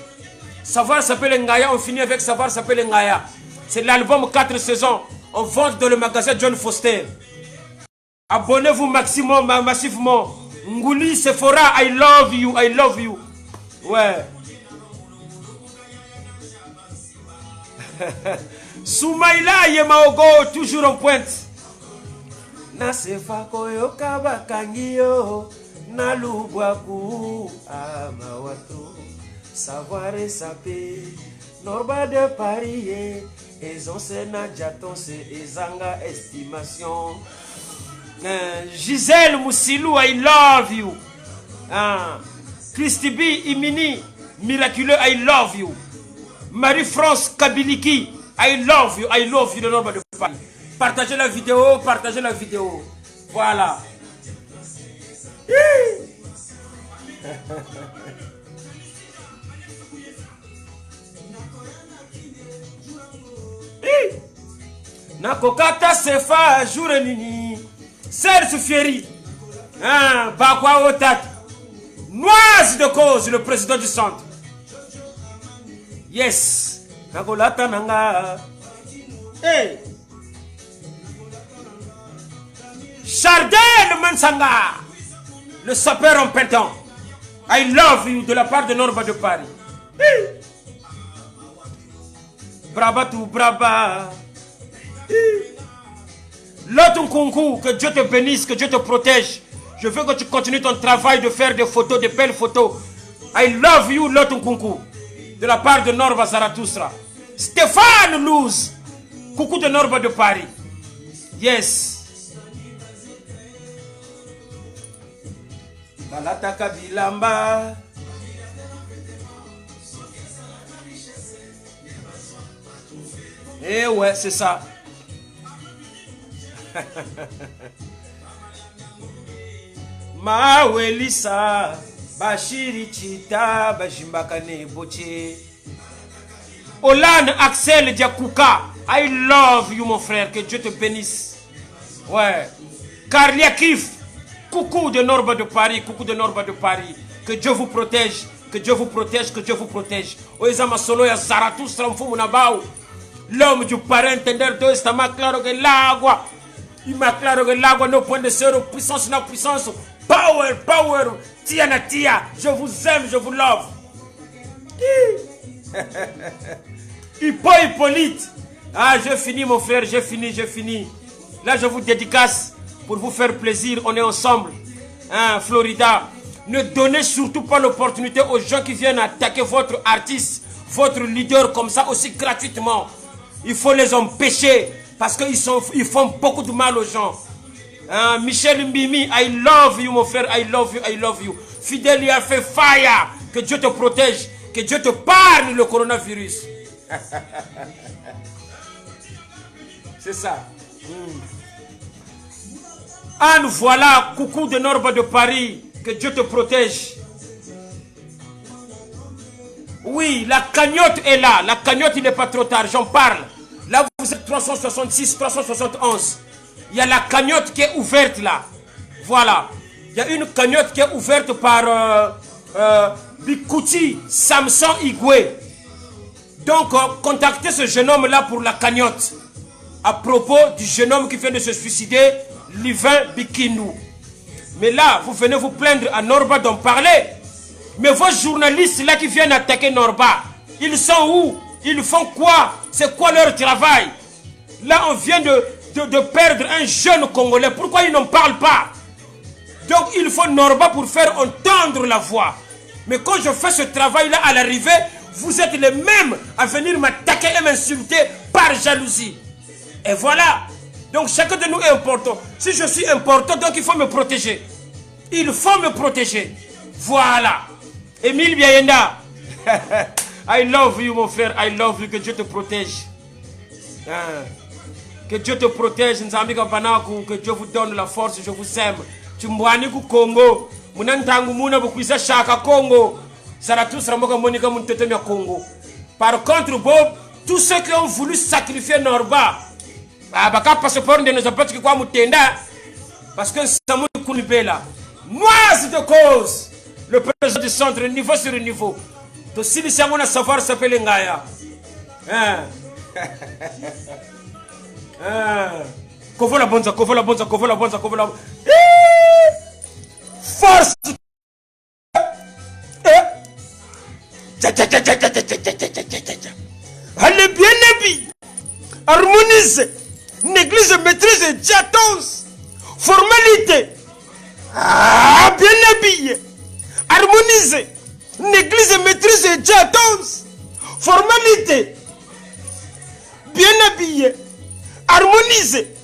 [SPEAKER 1] Savoir s'appelle Ngaya, on finit avec Savoir s'appelle Ngaya. C'est l'album 4 saisons. On vend dans le magasin John Foster. Abonnez-vous maximum, massivement. Ngouli Sephora, I love you, I love you. Ouais. Soumaïla Yemaogo, toujours en pointe. Na sefa koyo kabakangiyo, na lubwaku amawato. Savoir et saper, Norba de Paris, et on se n'a jaton, c'est ezanga estimation. Gisèle Moussilou, I love you. Christy B, Imini, miraculeux, I love you. Marie-France Kabiliki, I love you, le Norba de Paris. Partagez la vidéo, partagez la vidéo. Voilà. Nakokata Sefa, Jourenini. Serge Fieri. Bakwa Otat. Noise de cause, le président du centre. Yes. Nakolata Nanga. Hey. Chardin Mansanga, le sapeur en pétant. I love you de la part de Norba de Paris. Braba tout braba. L'autre concours, que Dieu te bénisse, que Dieu te protège. Je veux que tu continues ton travail de faire des photos, de belles photos. I love you, l'autre concours. De la part de Norba Zarathustra. Stéphane Louz. Coucou de Norba de Paris. Yes. Balataka Bilamba. Eh ouais, c'est ça. Mawelisa Bashiri Chita Bajimbakane Boche. Olan Axel Diakouka, I love you mon frère, que Dieu te bénisse. Ouais. Carlia Kif. Coucou de Norba de Paris, coucou de Norba de Paris. Que Dieu vous protège, que Dieu vous protège, que Dieu vous protège. Oezama solo ya Zarathustra mfumu na bao. L'homme du parrain entender todo está más claro que el agua. Y más claro que el agua no puede ser puissance na puissance. Power, power, tia na tia. Je vous aime, je vous love. Hippolyte. J'ai fini mon frère, j'ai fini, j'ai fini. Là je vous dédicace. Pour vous faire plaisir, on est ensemble. Florida. Ne donnez surtout pas l'opportunité aux gens qui viennent attaquer votre artiste, votre leader comme ça aussi gratuitement. Il faut les empêcher parce qu'ils font beaucoup de mal aux gens. Michel Mbimi, I love you mon frère, I love you, I love you. Fidèle, il a fait fire. Que Dieu te protège, que Dieu te parle le coronavirus. C'est ça. Anne, voilà, coucou de Norba de Paris, que Dieu te protège. Oui, la cagnotte est là, la cagnotte il n'est pas trop tard, j'en parle. Là vous êtes 366, 371. Il y a la cagnotte qui est ouverte là. Voilà, il y a une cagnotte qui est ouverte par Bikuti Samson Igwe. Donc contactez ce jeune homme là pour la cagnotte. À propos du jeune homme qui vient de se suicider, Livin Bikinou. Mais là, vous venez vous plaindre à Norba d'en parler. Mais vos journalistes là qui viennent attaquer Norba, ils sont où? Ils font quoi? C'est quoi leur travail? Là, on vient de perdre un jeune Congolais. Pourquoi ils n'en parlent pas? Donc, il faut Norba pour faire entendre la voix. Mais quand je fais ce travail-là à l'arrivée, vous êtes les mêmes à venir m'attaquer et m'insulter par jalousie. Et voilà. Donc chacun de nous est important. Si je suis important, donc il faut me protéger. Il faut me protéger. Voilà. Émile Biayenda. I love you, mon frère. I love you. Que Dieu te protège. Que Dieu te protège. Que Dieu vous donne la force. Je vous aime. Tumbwani ku Congo. Munantangu muna bukwisa shaka Congo. Saratus Ramoka Monika Muntetemia Congo. Par contre, Bob, tous ceux qui ont voulu sacrifier Norba, baka passeport de nos apotes qui quoi mutenda, parce que ça m'a coupé là. Moi, c'est de cause. Le président du centre, niveau sur niveau. To si les gens savoir s'appelle Ngaya. Kovola bonza, kovola bonza, kovola bonza, kovola. Force. Allez bien habillé, harmonisé, néglige, maîtrise, diatonce, formalité. Bien habillé, harmonisé, néglige, maîtrise, diatonce, formalité. Bien habillé, harmonisé,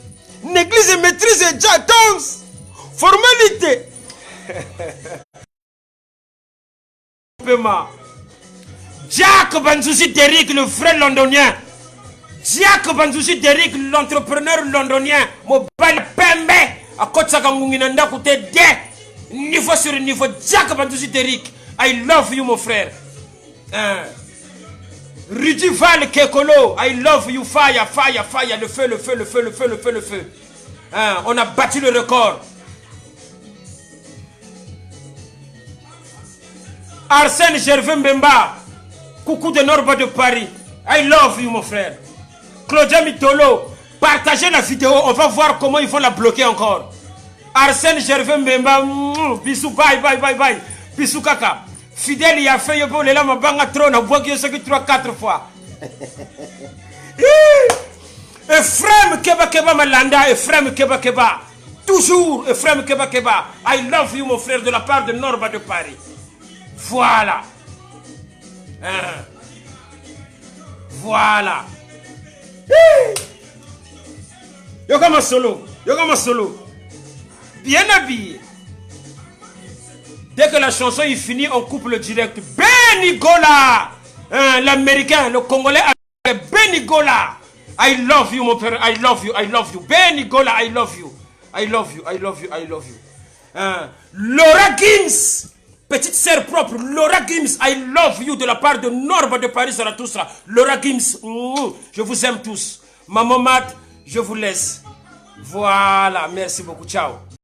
[SPEAKER 1] néglige, maîtrise, diatonce, formalité. Jack Banzouzi Derrick, le vrai londonien. Jack Banzouzi Derrick, l'entrepreneur londonien. Mobile Pembe. À côté de ça, niveau sur niveau. Jack Banzouzi Derrick. I love you, mon frère. Rudy Val Kekolo. I love you. Fire, fire, fire. Le feu, le feu, le feu, le feu, le feu, le feu. On a battu le record. Arsène Gervais Mbemba. Coucou de Norba de Paris. I love you, mon frère. Claudia Mitolo. Partagez la vidéo. On va voir comment ils vont la bloquer encore. Arsène Gervais Mbemba. Bisous. Bye, bye, bye, bye. Bisous, kaka. Fidèle, il a fait yobo. Les lames banga trône. Bois qui 3-4 fois. Ephraim Keba Keba Malanda. Ephraim Keba Keba. Toujours Ephraim Keba Keba. I love you, mon frère, de la part de Norba de Paris. Voilà. Voilà. Yogama solo. Yogama solo. Bien habillé. Dès que la chanson est finie, on coupe le direct. Benigola. L'américain, le congolais. Benigola. I love you, mon père. I love you. I love you. Benigola, I love you. I love you. I love you. I love you. Laura Gims. Petite sœur propre, Laura Gims, I love you de la part de Norba de Paris Zarathustra. Laura Gims, je vous aime tous. Maman Mat, je vous laisse. Voilà, merci beaucoup, ciao.